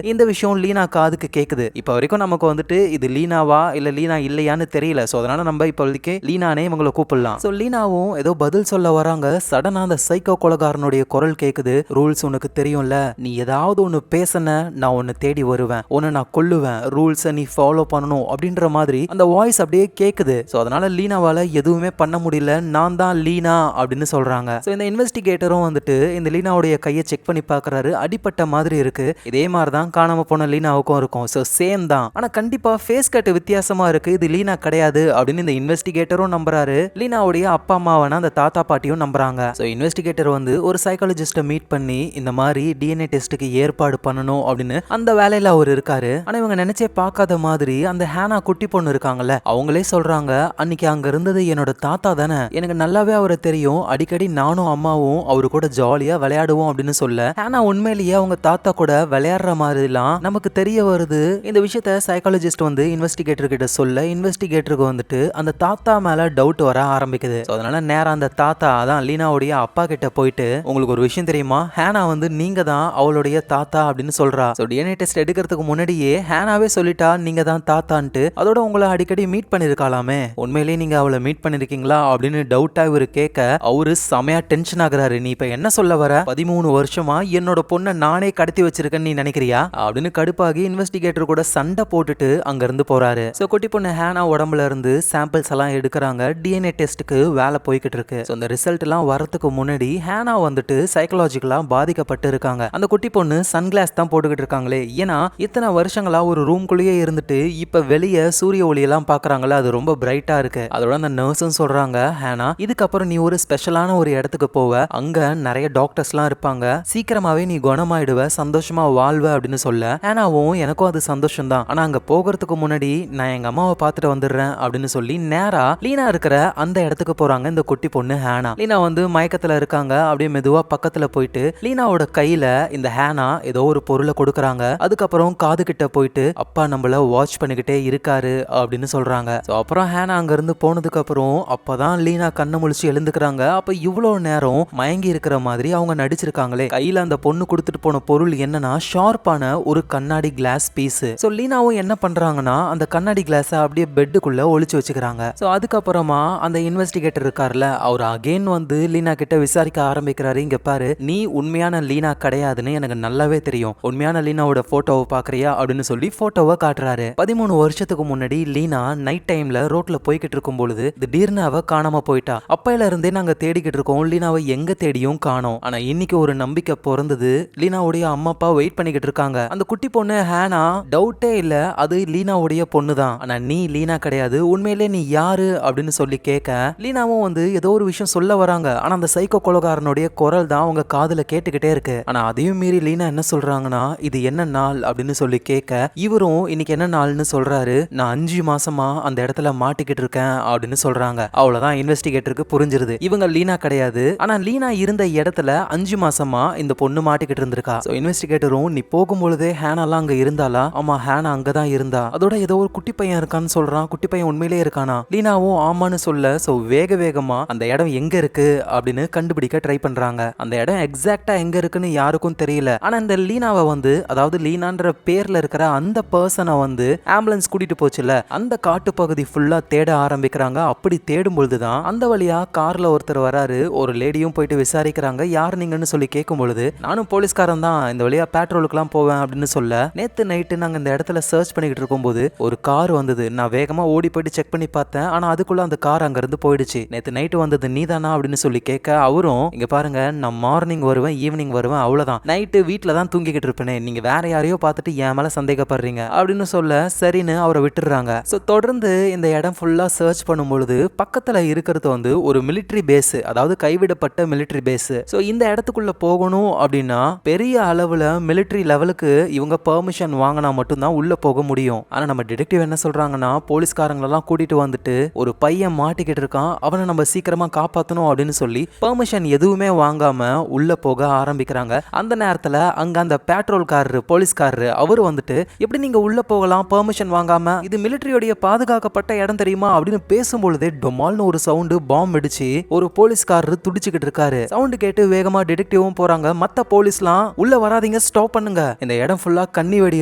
இந்த விஷயம் லீனா காதுக்கு கேக்குது. இப்ப வரைக்கும் நமக்கு வந்துட்டு இது லீனாவா இல்ல லீனா இல்லையான்னு தெரியல. சோ அதனால நம்ம இப்போதைக்கு லீனானே இவங்களை கூப்பிடலாம். சோ லீனாவும் ஏதோ பதில் சொல்ல வராங்க. சடனா அந்த சைக்கோ கொலைகாரனுடைய குரல் கேக்குது. ரூல்ஸ் உனக்கு தெரியும்ல, நீ ஏதாவது ஒன்னு பேசன நான் உன்னை தேடி வருவேன், உன்னை நான் கொல்லுவேன், ரூல்ஸை நீ ஃபாலோ பண்ணணும் அப்படின்ற மாதிரி அந்த வாய்ஸ் அப்படியே கேக்குது. சோ அதனால லீனாவால எதுவுமே பண்ண முடியல, நான் தான் லீனா அப்படின்னு சொல்றாங்க. சோ இந்த இன்வெஸ்டிகேட்டரும் வந்துட்டு இந்த லீனாவுடைய கையை செக் பண்ணி பாக்குறாரு. அடிப்பட்ட மாதிரி இருக்கு. இதே மாதிரி தான் காணாம போன லீனாவுக்கும் இருக்கும். சோ சேம் தான். ஆனா கண்டிப்பா ஃபேஸ் கட் வித்தியாசமா இருக்கு, இது லீனா கிடையாது அப்படின்னு இந்த இன்வெஸ்டிகேட்டரும் நம்புறாரு. லீனாவுடைய அப்பா அம்மாவான அந்த தாத்தா பாட்டியும் நம்புறாங்க. சோ இன்வெஸ்டிகேட்டர் வந்து ஒரு சைக்காலஜிஸ்ட மீட் பண்ணி இந்த மாதிரி டிஎன்ஏ டெஸ்ட்டுக்கு ஏற்பாடு பண்ணணும் அப்படின்னு அந்த வேலையில அவர் இருக்காரு. ஆனா இவங்க நினைச்சே பார்க்காத மாதிரி அந்த ஹேனா குட்டி பொண்ணு இருக்காங்கல்ல, அவங்களே சொல்றாங்க, அன்னைக்கு அங்க இருந்தது என்னோட தாத்தா தானே, எனக்கு நல்லாவே அவரை தெரியும், அடிக்கடி நானும் அம்மாவும் அவரு கூட ஜாலியா விளையாடுவோம் அப்படின்னு சொல்ல, ஹேனா உண்மையிலேயே அவங்க தாத்தா கூட விளையாடுற மாதிரிலாம் நமக்கு தெரிய வருது. இந்த விஷயத்த சைக்காலஜிஸ்ட் வந்து இன்வெஸ்டிகேட்டர் கிட்ட சொல்ல, இன்வெஸ்டிகேட்டருக்கு வந்துட்டு அந்த தாத்தா மேல டவுட் வர ஆரம்பிக்குது. அதனால நேரா அந்த தாத்தா அதான் லீனாவுடைய அப்பா கிட்ட போயிட்டு, உங்களுக்கு ஒரு விஷயம் தெரியுமா, ஹேனா வந்து நீங்க தான் அவளுடைய தாத்தா அப்படின்னு சொல்றா. சோ டிஎன்ஏ டெஸ்ட் எடுக்கிறதுக்கு முன்னாடியே ஹேனாவே சொல்லிட்டா நீங்க தான் தாத்தான்ட்டு. அதோட உங்களை அடிக்கடி மீட் பண்ணிருக்காலாமே, உண்மையிலேயே நீங்க அவளை மீட் பண்ணிருக்கீங்களா அப்படின்னு டவுட்டா இவரு கேட்க, அவரு செமையா டென்ஷன் ஆகுறாரு. நீ இப்ப என்ன சொல்ல வர, 13 வருஷமா என்னோட பொண்ணை நானே கடத்தி வச்சிருக்கேன்னு நீ நினைக்கிறியா அப்படின்னு கடுப்பாகி இன்வெஸ்டிகேட்டர் கூட சண்டை போட்டுட்டு அங்க இருந்து போறாரு. சோ குட்டி பொண்ணு ஹேனா உடம்புல இருந்து சாம்பிள்ஸ் எல்லாம் எடுக்கிறாங்க. டிஎன்ஏ டெஸ்ட்டுக்கு வேலை போய்கிட்டு இருக்கு. சோ அந்த ரிசல்ட் எல்லாம் வரதுக்கு முன்னாடி ஹேனா வந்துட்டு சைக்கலாஜிக்கலா பாதிக்கப்பட்டு இருக்காங்க. அந்த குட்டி பொண்ணு சன்கிளாஸ் தான் போட்டுக்கிட்டு இருக்காங்களே, ஏன்னா இத்தனை வருஷங்களா ஒரு ரூம்குள்ளேயே இருந்துட்டு இப்ப வெளியே சூரிய ஒளி எல்லாம் பாக்குறாங்கல்ல, அது ரொம்ப பிரைட்டா இருக்கு. அதோட அந்த நர்ஸும் சொல்றாங்க, ஹேனா இதுக்கப்புறம் நீ ஒரு ஸ்பெஷலான ஒரு இடத்துக்கு போவ, அங்க நிறைய டாக்டர்ஸ் எல்லாம் இருப்பாங்க, சீக்கிரமாவே நீ குணமாயிடுவ, சந்தோஷமா வாழ்வ அப்படின்னு சொல்ல, ஹேனாவும் எனக்கும் அது சந்தோஷம் தான், ஆனா அங்க போகிறதுக்கு முன்னாடி நான் எங்க அம்மாவை பார்த்துட்டு வந்துடுறேன் அப்படின்னு சொல்லி நேரா லீனா இருக்கிற அந்த இடத்துக்கு போறாங்க இந்த குட்டி பொண்ணு ஹேனா. லீனா வந்து மயக்கத்துல இருக்காங்க. அப்படியே மெதுவா பக்கத்துல போயிட்டு லீனாவோட கையில இந்த ஹேனா ஏதோ ஒரு பொருளை கொடுக்கறாங்க. அதுக்கப்புறம் காது கிட்ட போயிட்டு அப்பா நம்மள வாட்ச் பண்ணிக்கிட்டே இருக்காரு அப்படின்னு சொல்றாங்க. அப்புறம் ஹேனா அங்க இருந்து போனதுக்கு அப்புறம் அப்பதான் லீனா கண்ணை முழிச்சு எழுந்துக்கிறாங்க. அப்ப இவ்வளவு நேரம் மயங்கி இருக்கிற மாதிரி அவங்க நடிச்சிருக்காங்களே, கையில அந்த பொண்ணு கொடுத்துட்டு போன பொருள் என்னன்னா ஷார்ப்பான ஒரு கண்ணாடி கிளாஸ் பீஸ். சோ லீனாவும் என்ன பண்றாங்கன்னா அந்த கண்ணாடி கிளாஸ அப்படியே பெட்டுக்குள்ள ஒளிச்சு வச்சுக்கிறாங்க. சோ அதுக்கப்புறமா அந்த இன்வெஸ்டிகேட்டர் இருக்கார்ல, அவர் அகைன் வந்து லீனா கிட்ட விசாரிக்க ஆரம்பிக்கிறாரு. இங்க பாரு, நீ உண்மையான லீனா கிடையாதுன்னு எனக்கு நல்லாவே தெரியும், உண்மையான லீனாவோட போட்டோவை பாக்குறியா அப்படின்னு சொல்லி போட்டோவை காட்டுறாரு. 13 வருஷத்துக்கு முன்னாடி லீனா நைட் டைம்ல ரோட்ல போய்கிட்டு இருக்கும் பொழுது திடீர்னு அவ காணாம போயிட்டா. அப்பையில இருந்தே நாங்க தேடிக்கிட்டு இருக்கோம், லீனாவை எங்க தேடியும் காணோம். ஆனா இன்னைக்கு ஒரு நம்பிக்கை பிறந்தது, லீனாவுடைய அம்மா அப்பா வெயிட் பண்ணிக்கிட்டு இருக்காங்க. அந்த குட்டி பொண்ணு ஹேனா டவுட்டே இல்ல, அது லீனாவுடைய பொண்ணு தான், ஆனா நீ லீனா கிடையாது, உண்மையிலே நீ யாரு அப்படின்னு சொல்லி கேட்க, லீனாவும் வந்து ஏதோ ஒரு விஷயம் சொல்ல வராங்க. ஆனா அந்த சைக்கோ கொலைகாரனுடைய குரல் தான் அவங்க காதுல கேட்டுக்கிட்டே இருக்கு. ஆனா அதையும் மீறி லீனா என்ன சொல்றாங்கன்னா, இது என்ன நாள் அப்படின்னு சொல்லி கேட்க, இவரும் இன்னைக்கு என்ன நாள்னு சொல்றாரு. நான் 5 மாசமா அந்த இடத்துல மாட்டிக்கிட்டு இருக்கேன் அப்படின்னு சொல்றாங்க. அவ்வளவுதான் இன்வெஸ்டிகேட்டருக்கு புரிஞ்சிருது, இவங்க லீனா கிடையாது, ஆனா லீனா இருந்த இடத்துல 5 மாசமா இந்த பொண்ணு மாட்டிக்கிட்டு இருந்திருக்கா. இன்வெஸ்டிகேட்டரும் நீ போகும்பொழுதே ஹேனாலாம் அங்க இருந்தாளா, ஆமா ஹேனா அங்கதான் இருந்தா, அதோட ஏதோ ஒரு குட்டி பையன் இருக்கான்னு சொல்றான். குட்டி பையன் உண்மையிலே இருக்கானா, லீனாவும் ஆமான்னு சொல்ல, சோ வேக வேகமா அந்த இடம் எங்க இருக்கு அப்படின்னு கண்டுபிடிக்க ட்ரை பண்றாங்க. அந்த இடம் எக்ஸாக்ட்டா எங்க இருக்குன்னு யாருக்கும் தெரியல. ஆனா இந்த லீனாவை வந்து, அதாவது லீனான்ற பேர்ல இருக்கிற அந்த பர்சனை வந்து ஆம்புலன்ஸ் கூட்டிட்டு போச்சுல, அந்த காட்டு பகுதி ஃபுல்லா தேட ஆரம்பிக்கிறாங்க. அப்படி தேடும் பொழுதுதான் அந்த வழியா கார்ல ஒருத்தர் வராரு. ஒரு லேடியும் போயிட்டு விசாரிக்கிறாங்க, யார் நீங்கன்னு சொல்லி கேட்கும் பொழுது, நானும் போலீஸ்காரன் தான், இந்த வழியா பேட்ரோலுக்குலாம் போவேன் அப்படின்னு சொல்ல, நேத்து நைட்டு நாங்க இந்த இடத்துல சர்ச் பண்ணிக்கிட்டு இருக்கும்போது ஒரு கார் வந்தது, நான் வேகமா ஓடி போயிட்டு செக் பண்ணி பார்த்தேன், ஆனா அதுக்குள்ள அந்த கார் அங்க இருந்து போயிடுச்சு, நேத்து நைட்டு வந்தது நீதானா அப்படின்னு சொல்லி கேட்க, அவரும் இங்க பாருங்க நான் மார்னிங் வருவேன் ஈவினிங் வருவேன், அவ்வளவுதான், நைட்டு வீட்டுல தான் தூங்கிக்கிட்டு இருப்பேனே, நீங்க வேற யாரையோ பார்த்துட்டு என் மேல சந்தேகப்படுறீங்க அப்படின்னு சொல்ல, சரின்னு அவரை விட்டுறாங்க. சோ தொடர்ந்து இந்த இடம் ஃபுல்லா சர்ச் பண்ணும் பொழுது பக்கத்துல இருக்கிறது வந்து ஒரு மிலிட்டரி பேஸ், அதாவது கைவிடப்பட்ட மிலிட்டரி பேஸ். சோ இந்த இடத்துக்குள்ள போகணும் அப்படின்னா பெரிய அளவுல மிலிட்டரி லெவலுக்கு இவங்க பெர்மிஷன் வாங்கினா மட்டும்தான் உள்ள போக முடியும். ஆனா நம்ம டிடெக்டிவ் என்ன சொல்றாங்கன்னா, போலீஸ்காரங்களெல்லாம் கூட்டிட்டு வந்துட்டு ஒரு பையன் மாட்டிக்கிட்டு இருக்கான், அவனை நம்ம சீக்கிரமா காப்பாற்றணும் அப்படின்னு சொல்லி பெர்மிஷன் எதுவுமே வாங்காம உள்ள போக ஆரம்பிக்கிறாங்க. அந்த நேரத்துல அங்க அந்த பேட்ரோல்காரரு போலீஸ்காரரு அவரு வந்துட்டு, எப்படி நீங்க உள்ள போகலாம் பெர்மிஷன் வாங்காம, இது மிலிட்டரியோடைய பாதுகாக்கப்பட்ட இடம் தெரியுமா அப்படின்னு பேசும்பொழுதே டொமால்னு ஒரு சவுண்டு பாம்பு அடிச்சு ஒரு போலீஸ்காரரு துடிச்சுக்கிட்டு இருக்காரு. சவுண்டு கேட்டு வேகமா டிடெக்டிவும் போறாங்க, மத்த போலீஸ்லாம் உள்ள வராதீங்க, ஸ்டாப் பண்ணுங்க, இந்த இடம் ஃபுல்லா கண்ணி வெடி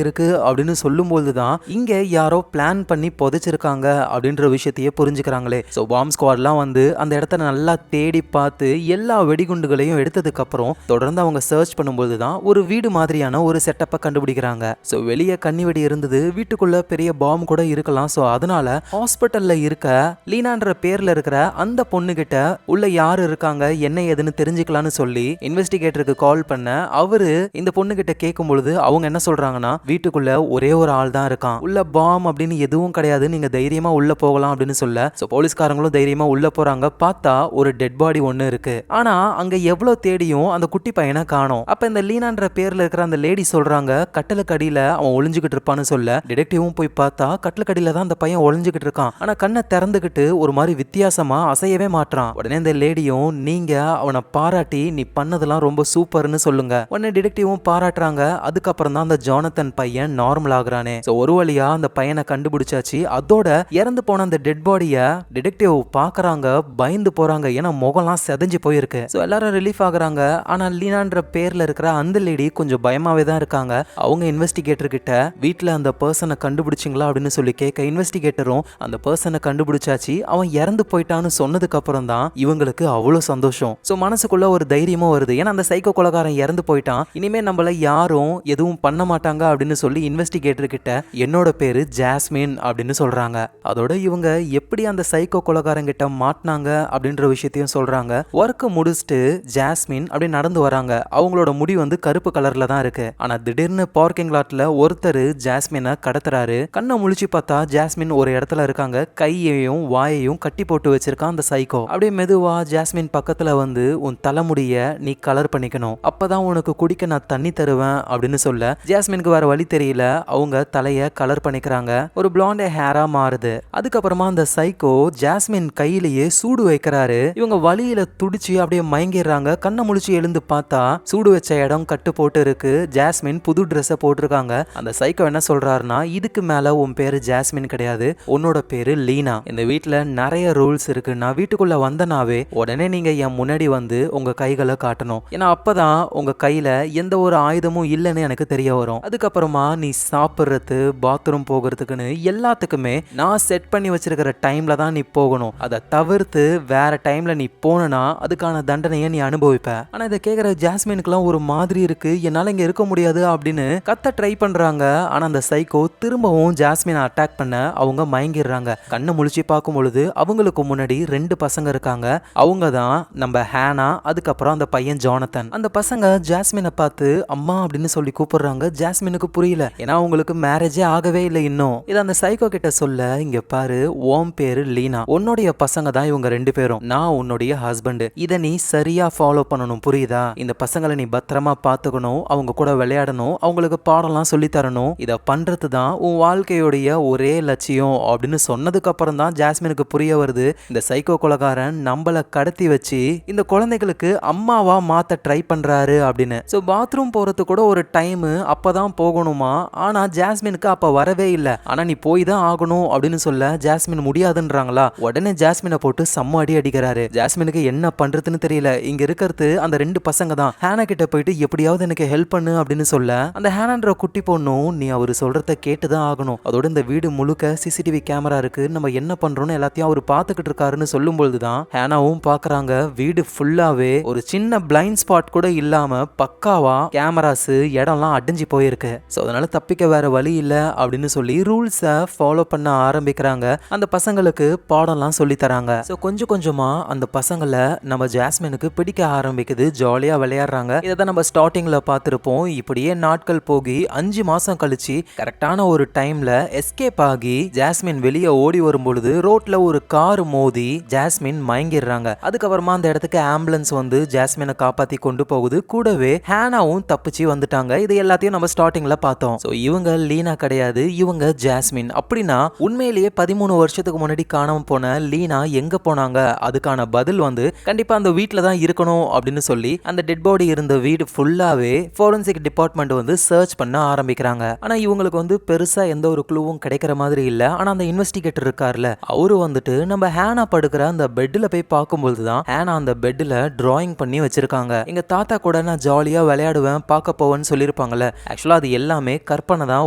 இருக்கு அப்படின்னு சொல்லும்போது தான் இங்க யாரோ பிளான் பண்ணி புதைச்சிருக்காங்க அப்படின்ற விஷயத்தையே புரிஞ்சுக்கிறாங்களே. ஸோ பாம் ஸ்குவாட்லாம் வந்து அந்த இடத்த நல்லா தேடி பார்த்து எல்லா வெடிகுண்டுகளையும் எடுத்ததுக்கு அப்புறம் தொடர்ந்து அவங்க சர்ச் பண்ணும்போது தான் ஒரு வீடு மாதிரியான ஒரு செட்டப்பை கண்டுபிடிக்கிறாங்க. ஸோ வெளியே கண்ணி வெடி இருந்தது, வீட்டுக்குள்ள பெரிய பாம் கூட இருக்கலாம். ஸோ அதனால ஹாஸ்பிட்டல்ல இருக்க லீனான்ற பேர்ல இருக்கிற அந்த பொண்ணு கிட்ட உள்ள யாரு இருக்காங்க என்ன ஏதுன்னு தெரிஞ்சுக்கலாம்னு சொல்லி இன்வெஸ்டிகேட்டருக்கு கால் பண்ண அவரு இந்த பொண்ணு கிட்ட கேட்கும் பொழுது அவங்க என்ன சொல்றாங்கன்னா, வீட்டுக்குள்ள ஒரே ஒரு ஆள் தான் இருக்கான், உள்ள பாம் அப்படின்னு எதுவும் கிடையாது, நீங்க தைரியமா உள்ள போகலாம் அப்படின்னு சொல்ல ஸோ போலீஸ்காரங்களும் தைரியமா உள்ள போறாங்க. பார்த்தா ஒரு டெட் பாடி ஒன்னு இருக்கு. ஆனா அங்க எவ்வளவு தேடியும் அந்த குட்டி பையனை காணோம். அப்ப இந்த லீனான்ற பேர்ல இருக்கிற அந்த லேடி சொல்றாங்க, கட்டலுக்கு அடியில அவன் ஒளிஞ்சுகிட்டு இருப்பான்னு சொல்ல டிடெக்டிவும் போய் பார்த்தா கட்டலுக்கு அடியில தான் அந்த பையன் ஒளிஞ்சுகிட்டு இருக்கான். ஆனா கண்ணை திறந்துகிட்டு ஒரு மாதிரி வித்தியாசமா அசையவே மாட்டான். உடனே இந்த லேடியும், நீங்க அவனை பாராட்டி நீ பண்ணதெல்லாம் ரொம்ப சூப்பர்னு சொல்லுங்க. உடனே டிடெக்டிவும் பாராட்டுறாங்க. அதுக்கப்புறம் தான் அந்த ஜானத்தன் பையன் நார்மல் ஆகுறானே. சோ ஒரு வழியா அந்த பையனை கண்டுபிடிச்சாச்சு. அதோட இறந்து போன அந்த டெட் பாடிய டிடெக்டிவ் பாக்குறாங்க, பயந்து போறாங்க. ஏன்னா முகம்லாம் செதஞ்சு போயிருக்கு. சோ எல்லாரும் ரிலீஃப் ஆகுறாங்க. ஆனா லீனான்ற பேர்ல இருக்கிற அந்த லேடி கொஞ்சம் பயமாவே தான் இருக்காங்க. அவங்க இன்வெஸ்டிகேட்டர் கிட்ட வீட்டுல அந்த பர்சனை கண்டுபிடிச்சிங்களா அப்படின்னு சொல்லி கேட்க இன்வெஸ்டிகேட்டரும் அந்த பர்சனை கண்டுபிடிச்சாச்சு, அவன் இறந்து போயிட்டான்னு சொன்னதுக்கு அப்புறம் தான் இவங்களுக்கு அவ்வளவு சந்தோஷம். சோ மனசுக்குள்ள ஒரு தைரியமும் வருது. ஏன்னா அந்த சைக்கோ கொலைகாரன் இறந்து போயிட்டான், இனிமே நம்மள யாரும் எதுவும் பண்ண மாட்டாங்க அப்படின்னு சொல்லி இன்வெஸ்டிகேட்டர் கிட்ட என்னோட பேரு ஜாஸ்மின் அப்படின்னு சொல்றாங்க. அதோட இவங்க எப்படி அந்த சைக்கோ கொலைகாரன் கிட்ட மாட்டினாங்க அப்படின்ற விஷயத்தையும் சொல்றாங்க. ஒர்க் முடிச்சுட்டு ஜாஸ்மின் அப்படி நடந்து வராங்க. அவங்களோட முடி வந்து கருப்பு கலர்ல தான் இருக்கு. ஆனா திடீர்னு பார்க்கிங் லாட்ல ஒருத்தர் ஜாஸ்மினை கடத்துறாரு. கண்ணை முழிச்சு பார்த்தா ஜாஸ்மின் ஒரு இடத்துல இருக்காங்க. கையையும் வாயையும் கட்டி போட்டு வச்சிருக்கான் அந்த சைக்கோ. அப்படியே மெதுவா ஜாஸ்மின் பக்கத்துல வந்து, உன் தலைமுடிய நீ கலர் பண்ணிக்கணும், அப்பதான் உனக்கு குடிக்க நான் தண்ணி தருவேன் அப்படின்னு சொல்ல ஜாஸ்மினுக்கு வேற வழி தெரியல. அவங்க தலைய கலர் பண்ணிக்கிறாங்க. ஒரு பிளாண்ட் ஹேரா மாறுது. அதுக்கப்புறமா அந்த சைக்கோ ஜாஸ்மின் கையிலேயே சூடு வைக்கிறாரு. இவங்க வலியில துடிச்சு அப்படியே மயங்கிடுறாங்க. கண்ணை முழிச்சு எழுந்து பார்த்தா சூடு வச்ச இடம் கட்டு போட்டு இருக்கு. ஜாஸ்மின் புது ட்ரெஸ்ஸை போட்டிருக்காங்க. அந்த சைக்கோ என்ன சொல்றாருன்னா, இதுக்கு மேல உன் பேரு ஜாஸ்மின் கிடையாது, உன்னோட பேரு லீனா. இந்த வீட்டுல நிறைய ரூல்ஸ் இருக்கு. நான் வீட்டுக்குள்ள வந்தனாவே உடனே நீங்க என் முன்னாடி வந்து உங்க கைகளை காட்டணும். ஏன்னா அப்பதான் உங்க கையில எந்த ஒரு ஆயுதமும் இல்லைன்னு எனக்கு தெரிய வரும். அதுக்கப்புறமா நீ சாப்பிடுறது, பாத்ரூம் போகிறதுக்குன்னு எல்லாத்துக்குமே நான் செட் பண்ணி வச்சிருக்கிற டைம்ல தான் நீ போகணும். அதை தவிர்த்து வேற டைம்ல நீ போனா அதுக்கான தண்டனையை நீ அனுபவிப்ப. ஆனா இதை கேட்கிற ஜாஸ்மினுக்குலாம் ஒரு மாதிரி இருக்கு. என்னால இங்க இருக்க முடியாது அப்படின்னு கத்த ட்ரை பண்றாங்க. ஆனா அந்த சைக்கோ திரும்பவும் ஜாஸ்மினை அட்டாக் பண்ண அவங்க மயங்கிடுறாங்க. கண்ணை முழிச்சு பார்க்கும் பொழுது அவங்களுக்கு முன்னாடி 2 பசங்க இருக்காங்க. அவங்க தான் நம்ம ஹேனா, அதுக்கப்புறம் அந்த பையன் ஜானத்தன். அந்த பசங்க ஜாஸ்மினை பார்த்து அம்மா அப்படின்னு சொல்லி கூப்பிடுறாங்க. ஜாஸ்மினுக்கு புரியல, ஏன்னா அவங்களுக்கு மேரேஜே ஆகவே இல்லை இன்னும். இதை அந்த சைக்கோ கிட்ட சொல்ல, இங்க பாரு, உன் பேரு லீனா, உன்னுடைய பசங்க தான் இவங்க 2 பேரும், நான் உன்னுடைய ஹஸ்பண்ட். இதை நீ சரியா ஃபாலோ பண்ணணும், புரியுதா? இந்த பசங்களை நீ பத்திரமா பாத்துக்கணும், அவங்க கூட விளையாடணும், அவங்களுக்கு பாடம்லாம் சொல்லி தரணும். இதை பண்றது தான் உன் வாழ்க்கையுடைய ஒரே லட்சியம் அப்படின்னு சொன்னதுக்கு அப்புறம் தான் ஜாஸ்மினுக்கு புரிய வருது, இந்த சைக்கோ கொலைகாரன் நம்மள கடத்தி வச்சு இந்த குழந்தைகளுக்கு அம்மாவா மாத்த ட்ரை பண்றாரு அப்படின்னு. சோ பாத்ரூம் போறது கூட ஒரு டைம் அப்பதான் போகணுமா, ஆனா ஜாஸ்மினுக்கு அப்ப வரவே இல்லை. ஆனா நீ போய் தான் ஆகணும் அப்படின்னு சொல்ல ஜாஸ்மின் முடியாதுன்றாங்களா. உடனே ஜாஸ்மினை போட்டு செம்ம அடி அடிக்கிறாரு. ஜாஸ்மினுக்கு என்ன பண்றதுன்னு தெரியல. இங்க இருக்கிறது அந்த 2 பசங்க தான். ஹேனா கிட்ட போயிட்டு எப்படியாவது எனக்கு ஹெல்ப் பண்ணு அப்படின்னு சொல்ல அந்த ஹேனான்ற குட்டி பொண்ணும், நீ அவரு சொல்றத கேட்டுதான் ஆகணும், அதோட இந்த வீடு முழுக்க சிசிடிவி கேமரா இருக்கு, நம்ம என்ன பண்றோம்னு எல்லாத்தையும் அவர் பாத்துக்கிட்டு இருக்காருன்னு சொல்லும் பொழுதுதான் ஹேனாவும் பாக்குறாங்க வீடு ஃபுல்லாவே ஒரு சின்ன பிளைண்ட் ஸ்பாட் கூட இல்லாம பக்காவா கேமராஸ் இடம்லாம் அடிஞ்சு போயிருக்கு. சோ அதனால தப்பிக்க வேற வழி இல்ல அப்படின்னு சொல்லி ரூல்ஸை ஃபாலோ பண்ண ஆரம்பிக்கிறாங்க. அந்த பசங்களுக்கு பாடம்லாம் சொல்லி தராங்க. சோ கொஞ்சம் கொஞ்சமா அந்த பசங்களை நம்ம ஜாஸ்மினுக்கு பிடிக்க ஆரம்பிக்குது. ஜாலியா விளையாடுறாங்க. இதை நம்ம ஸ்டார்டிங்ல பார்த்திருப்போம். இப்படியே நாட்கள் போகி 5 மாசம் கழிச்சு கரெக்டான ஒரு டைம்ல எஸ்கேப் ஆகி ஜாஸ்மின் வெளியே ஓடி வரும் பொழுது ரோட்ல ஒரு கார் மோதி ஜாஸ்மின் மயங்கிடுறாங்க. அதுக்கப்புறமா அந்த இடத்துக்கு ஆம்புலன்ஸ் வந்து ஜாஸ்மினை காப்பாத்தி கொண்டு போகுது. கூடவே ஹேனாவும் தப்பிச்சு வந்துட்டாங்க. இது எல்லாத்தையும் நம்ம ஸ்டார்டிங்ல பார்த்தோம். சோ இவங்க லீனா கிடையாது, இவங்க ஜாஸ்மின். அப்படின்னா உண்மையிலேயே 13 வருஷத்துக்கு முன்னாடி காணாம போன லீனா எங்க போனாங்க? அதுக்கான பதில் வந்து கண்டிப்பா அந்த வீட்ல தான் இருக்கணும் அப்படின்னு சொல்லி அந்த டெட் பாடி இருந்த வீடு ஃபுல்லாவே ஃபோரன்சிக் டிபார்ட்மெண்ட் வந்து சர்ச் பண்ண ஆரம்பிக்கிறாங்க. ஆனா இவங்களுக்கு வந்து பெருசா எந்த ஒரு க்ளூவும் கிடைக்கிற மாதிரி இல்ல. ஆனா அந்த இன்வெஸ்டிகேட்டர் இருக்கார்ல, அவரு வந்துட்டு நம்ம ஹேனா படுக்கிற அந்த பெட்ல போய் பார்க்கும்போது தான் ஹேனா அந்த பெட்ல டிராயிங் பண்ணி வச்சிருக்காங்க. எங்க தாத்தா கூட கூட நான் ஜாலியா விளையாடுவேன் பார்க்க போவேன்னு சொல்லியிருப்பாங்கல்ல. ஆக்சுவலா அது எல்லாமே கற்பனை தான்,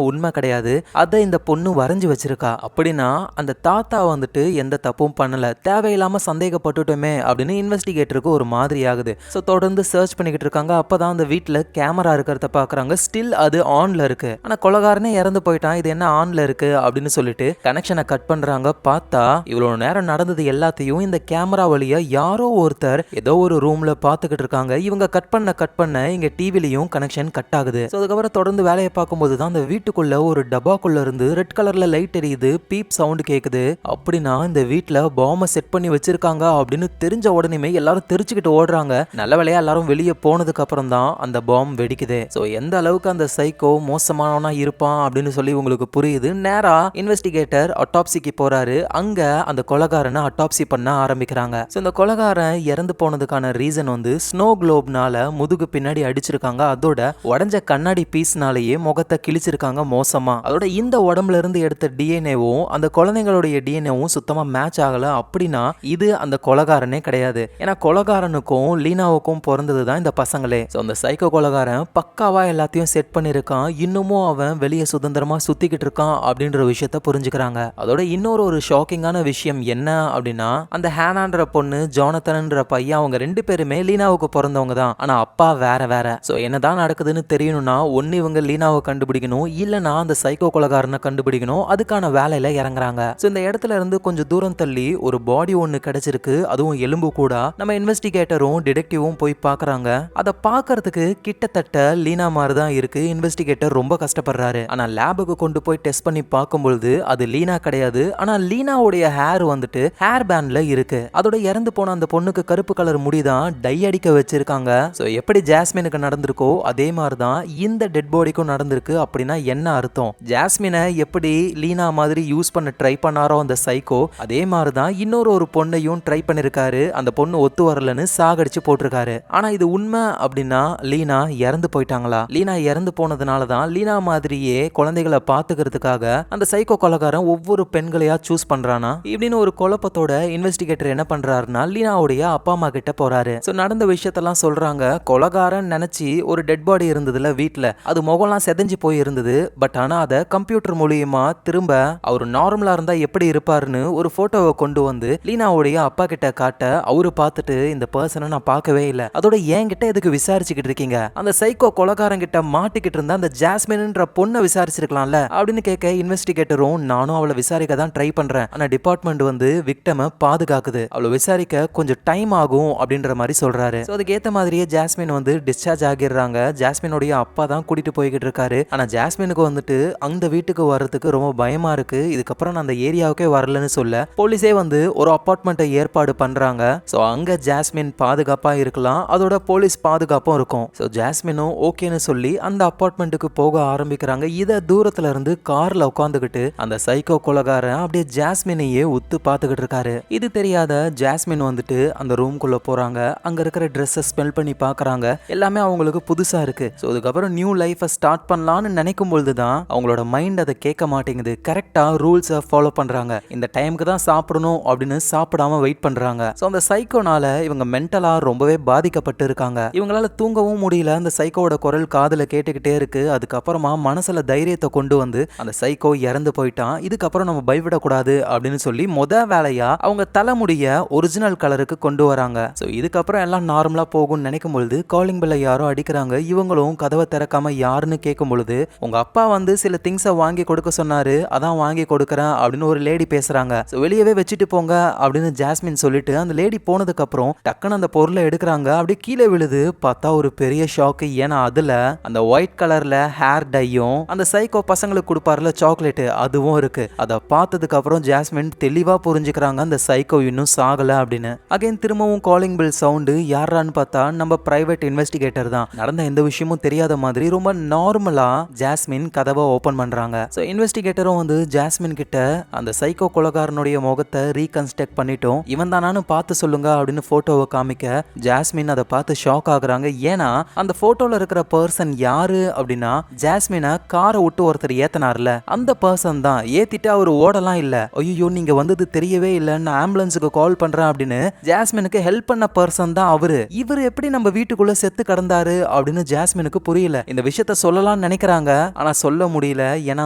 உண்மை கிடையாது. அதை இந்த பொண்ணு வரைஞ்சு வச்சிருக்கா. அப்படின்னா அந்த தாத்தா வந்துட்டு எந்த தப்பும் பண்ணல, தேவையில்லாம சந்தேகப்பட்டுட்டோமே அப்படின்னு இன்வெஸ்டிகேட்டருக்கு ஒரு மாதிரி ஆகுது. ஸோ தொடர்ந்து சர்ச் பண்ணிக்கிட்டு இருக்காங்க. அப்பதான் அந்த வீட்டில் கேமரா இருக்கிறத பாக்குறாங்க. ஸ்டில் அது ஆன்ல இருக்கு. ஆனா கொலகாரனே இறந்து போயிட்டான், இது என்ன ஆன்ல இருக்கு அப்படின்னு சொல்லிட்டு கனெக்ஷனை கட் பண்றாங்க. பார்த்தா இவ்வளவு நேரம் நடந்தது எல்லாத்தையும் இந்த கேமரா வழியா யாரோ ஒருத்தர் ஏதோ ஒரு ரூம்ல பாத்துக்கிட்டு இருக்காங்க. இவங்க கட் பண்ண இங்க டிவிலையும் கனெக்ஷன் கட் ஆகுது. ஸோ அதுக்கப்புறம் தொடர்ந்து வேலையை பார்க்கும்போது தான் அந்த வீட்டுக்குள்ள ஒரு டப்பாக்குள்ள இருந்து ரெட் கலர்ல லைட் எரியுது, பீப் சவுண்ட் கேக்குது. அப்படின்னா இந்த வீட்டுல பாம்பை செட் பண்ணி வச்சிருக்காங்க அப்படின்னு தெரிஞ்ச உடனே எல்லாரும் தெரிச்சுக்கிட்டு ஓடுறாங்க. நல்ல வேலையா எல்லாரும் வெளியே போனதுக்கு அப்புறம் தான் அந்த பாம்பு வெடிக்குது. ஸோ எந்த அளவுக்கு அந்த சைக்கோ மோசமானவனா இருப்பான் அப்படின்னு சொல்லி உங்களுக்கு புரியுது. நேரா இன்வெஸ்டிகேட்டர் அட்டாப்சிக்கு போறாரு. அங்க அந்த கொலகாரனை அட்டாப்சி பண்ண ஆரம்பிக்கிறாங்க. ஸோ இந்த கொலகாரன் இறந்து போனதுக்கான ரீசன் வந்து ஸ்னோ குளோப்னால முதுகு பின்னாடி அடிச்சிருக்காங்க. அதோட உடஞ்ச கண்ணாடி பீஸ்னாலேயே முகத்தை கிழிச்சிருக்காங்க மோசமா. அதோட இந்த உடம்புல இருந்து எடுத்த டிஎன்ஏவும் அந்த குழந்தைங்களுடைய டிஎன்ஏவும் சுத்தமா மேட்ச் ஆகல. அப்படின்னா இது அந்த கொலகாரனே கிடையாது. ஏன்னா கொலகாரனுக்கும் லீனாவுக்கும் பிறந்தது தான் இந்த பசங்களே. ஸோ அந்த சைக்கோ கொலகாரன் பக்காவா எல்லாத்தையும் செட் பண்ணிருக்கான். இன்னமும் அவன் வெளியே சுதந்திரமா சுத்திக்கிட்டு இருக்கான் அப்படின்ற விஷயத்த புரிஞ்சுக்கிறாங்க. அதோட இன்னொரு ஒரு ஷாக்கிங்கான விஷயம் என்ன அப்படின்னா, அந்த ஹேனான்ற பொண்ணு ஜோனத்தன்ன்ற பையன் அவங்க ரெண்டு பேருமே லீனாவுக்கு பிறந்தவங்க தான். ஆனா அப்பா வேற வேற. ஸோ என்னதான் நடக்குதுன்னு தெரியணும்னா ஒன்னு இவங்க லீனாவை கண்டுபிடிக்கணும், இல்லனா அந்த சைக்கோ கொலகாரனை கண்டுபிடிக்கணும். அதுக்கான வேலையில இறங்குறாங்க. ஸோ இந்த இடத்துல இருந்து கொஞ்சம் தூரம் தள்ளி ஒரு பாடி ஒன்னு கிடைச்சிருக்கு, அதுவும் எலும்பு கூட. நம்ம இன்வெஸ்டிகேட்டரும் டிடெக்டிவும் போய் பாக்குறாங்க. அதை பாக்குறதுக்கு கிட்டத்தட்ட லீனா மாதிரி தான் இருக்கு. இன்வெஸ்டிகேட்டர் ரொம்ப கஷ்டப்படுறாரு. ஆனா லேபுக்கு கொண்டு போய் டெஸ்ட் பண்ணி பார்க்கும்போது அது லீனா கிடையாது. ஆனா லீனாவுடைய ஹேர் வந்துட்டு ஹேர் பேண்ட்ல இருக்கு. அதோட இறந்து போன அந்த பொண்ணுக்கு கருப்பு கலர் முடிதான் டை அடிக்க வச்சிருக்காங்க. ஸோ எப்படி ஜாஸ்மினுக்கு நடந்திருக்கோ அதே மாதிரி தான் இந்த டெட் பாடிக்கும் நடந்திருக்கு. அப்படின்னா என்ன அர்த்தம்? ஜாஸ்மினை எப்படி லீனா மாதிரி யூஸ் பண்ண ட்ரை பண்ணாரோ அந்த சைக்கோ, அதே மாதிரி தான் இன்னொரு ஒரு பொண்ணையும் ட்ரை பண்ணிருக்காரு. அந்த பொண்ணு ஒத்து வரலன்னு சாகடிச்சு போட்டிருக்காரு. ஆனா இது உண்மை அப்படின்னா லீனா இறந்து போயிட்டாங்களா? லீனா இறந்து போனதுனால தான் லீனா மாதிரியே குழந்தைகளை பாத்துக்கிறதுக்காக அந்த சைக்கோ கொலகாரன் ஒவ்வொரு பெண்களையா சூஸ் பண்றானா இப்படின்னு ஒரு குழப்பத்தோட இன்வெஸ்டிகேட்டர் என்ன பண்றாருன்னா லீனாவுடைய அப்பா அம்மா கிட்ட போறாரு. ஸோ நடந்த விஷயத்தெல்லாம் சொல்றாங்க. கொலகாரன் நினைச்சு ஒரு டெட் பாடி இருந்ததுல வீட்டுல, அது முகம்லாம் செதஞ்சு போய் இருந்தது. பட் ஆனா அதை கம்ப்யூட்டர் மூலியமா திரும்ப அவர் நார்மலா இருந்தா எப்படி இருப்பாருன்னு ஒரு போட்டோவை கொண்டு வந்து லீனாவுடைய அப்பா கிட்ட காட்ட, அவரு பார்த்துட்டு இந்த பர்சனை நான் பார்க்கவே இல்லை, அதோட என்கிட்ட எதுக்கு விசாரிச்சுக்கிட்டு இருக்கீங்க, அந்த சைக்கோ கொலகாரன் கிட்ட மாட்டிக்கிட்டு இருந்தா அந்த ஜாஸ்மின்ன்ற பொண்ணை விசாரிச்சிருக்கலாம்ல அப்படின்னு கேட்க, இன்வெஸ்டிகேட்டரும் நானும் அவளை விசாரிக்க தான் ட்ரை பண்றேன், ஆனா டிபார்ட்மெண்ட் வந்து விக்டமை பாதுகாக்குது, அவளை விசாரிக்க கொஞ்சம் டைம் ஆகும் அப்படின்ற மாதிரி சொல்றாரு. ஸோ அதுக்கு ஏத்த மாதிரியே ஜாஸ்மின் வந்து டிஸ்சார்ஜ் ஆகிடுறாங்க. ஜாஸ்மினுடைய அப்பா தான் கூட்டிட்டு போய்கிட்டு இருக்காரு. ஆனா ஜாஸ்மினுக்கு வந்துட்டு அந்த வீட்டுக்கு வர்றதுக்கு ரொம்ப பயமா இருக்கு. இதுக்கப்புறம் நான் அந்த ஏரியாவுக்கே வரலன்னு சொல்ல போலீஸே வந்து ஒரு அபார்ட்மெண்ட்டை ஏற்பாடு பண்றாங்க. ஸோ அங்க ஜாஸ்மின் பாதுகாப்பா இருக்கலாம், அதோட போலீஸ் பாதுகாப்பும் இருக்கும். ஸோ ஜாஸ்மினும் ஓகேன்னு சொல்லி அந்த அபார்ட்மெண்ட்டுக்கு போக ஆரம்பிக்கிறாங்க. இதை தூரத்துல இருந்து கார்ல உட்காந்துக்கிட்டு அந்த சைக்கோ கொலகாரன் அப்படியே ஜாஸ்மினையே உத்து பார்த்துக்கிட்டு இருக்காரு. இது தெரியாத ஜாஸ்மின் வந்துட்டு அந்த ரூம்குள்ள போறாங்க. அங்க இருக்கிற ட்ரெஸ்ஸை ஸ்மெல் பண்ணி பாக்குறாங்க. எல்லாமே அவங்களுக்கு புதுசா இருக்கு. ஸோ அதுக்கப்புறம் நியூ லைஃபை ஸ்டார்ட் பண்ணலான்னு நினைக்கும் பொழுது தான் அவங்களோட மைண்ட் அதை கேட்க மாட்டேங்குது. கரெக்டா ரூல்ஸை ஃபாலோ பண்றாங்க. இந்த டைமுக்கு தான் சாப்பிடணும் அப்படின்னு சாப்பிடாம வெயிட் பண்றாங்க. ஸோ அந்த சைக்கோனால இவங்க மென்டலா ரொம்பவே பாதிக்கப்பட்டு இருக்காங்க. இவங்களால தூங்கவும் முடியல. அந்த சைக்கோட குரல் காதுல கேட்டுக்கிட்டே இருக்கு. அதுக்கப்புறமா மனசுல தைரியத்தை கொண்டு வந்து அந்த சைக்கோ இறந்து போயிட்டான், இதுக்கப்புறம் நம்ம பயப்படக்கூடாது அப்படின்னு சொல்லி வேலையா அவங்க தலைமுடிய ஒரிஜினல் கலருக்கு கொண்டு வராங்க. ஸோ இதுக்கப்புறம் எல்லாம் நார்மலா போகும்னு நினைக்கும் பொழுது காலிங் பெல்ல யாரோ அடிக்கிறாங்க. இவங்களும் கதவை திறக்காம யாருன்னு கேட்கும் பொழுது, உங்க அப்பா வந்து சில திங்ஸை வாங்கி கொடுக்க சொன்னாரு, அதான் வாங்கி கொடுக்கறேன் அப்படின்னு ஒரு லேடி பேசுறாங்க. வெளியவே வச்சுட்டு போங்க அப்படின்னு ஜாஸ்மின் சொல்லிட்டு அந்த லேடி போனதுக்கு அப்புறம் டக்குன்னு அந்த பொருளை எடுக்கிறாங்க. அப்படியே கீழே விழுது. பார்த்தா ஒரு பெரிய ஷாக்கு. ஏன்னா அதுல அந்த ஒயிட் கலர்ல ஹேர் டையும் அந்த சைக்கோ பசங்களுக்கு கொடுப்பாருல சாக்லேட், அதுவும் இருக்கு. அதை பார்த்ததுக்கு அப்புறம் ஜாஸ்மின் தெளிவா புரிஞ்சுக்கிறாங்க அந்த சைக்கோ இன்னும் சாகல அப்படின்னு. அகைன் திரும்பவும் காலிங் பெல் சவுண்டு. யாரான்னு பார்த்தா நம்ம பிரைவேட் இன்வெஸ்டிகேட்டர் தான். நடந்த எந்த விஷயமும் தெரியாத மாதிரி ரொம்ப நார்மலா ஜாஸ்மின் கதவை ஓபன் பண்றாங்க. ஸோ இன்வெஸ்டிகேட்டரும் வந்து ஜாஸ்மின் கிட்ட அந்த சைக்கோ கொலகாரனுடைய முகத்தை ரீகன்ஸ்ட்ரக்ட் பண்ணிட்டோம், இவன் தானான்னு பார்த்து சொல்லுங்க அப்படின்னு போட்டோவை காமிக்க ஜாஸ்மின் அதை பார்த்து ஷாக் ஆகுறாங்க. ஏன்னா அந்த போட்டோல இருக்கிற பர்சன் யாரு அப்படின்னா ஜாஸ்மினை காரை விட்டு ஒருத்தர் ஏத்தனார்ல அந்த பர்சன் தான். ஏத்திட்டு அவர் ஓடலாம் இல்ல, ஐயோ நீங்க வந்தது தெரியவே இல்லை, நான் ஆம்புலன்ஸுக்கு கால் பண்றேன் அப்படின்னு ஜாஸ்மினுக்கு ஹெல்ப் பண்ண பர்சன் தான் அவரு. இவர் எப்படி நம்ம வீட்டுக்குள்ள வீட்டுக்குள்ள செத்து கிடந்தாரு அப்படின்னு ஜாஸ்மினுக்கு புரியல. இந்த விஷயத்த சொல்லலாம்னு நினைக்கிறாங்க, ஆனா சொல்ல முடியல. ஏன்னா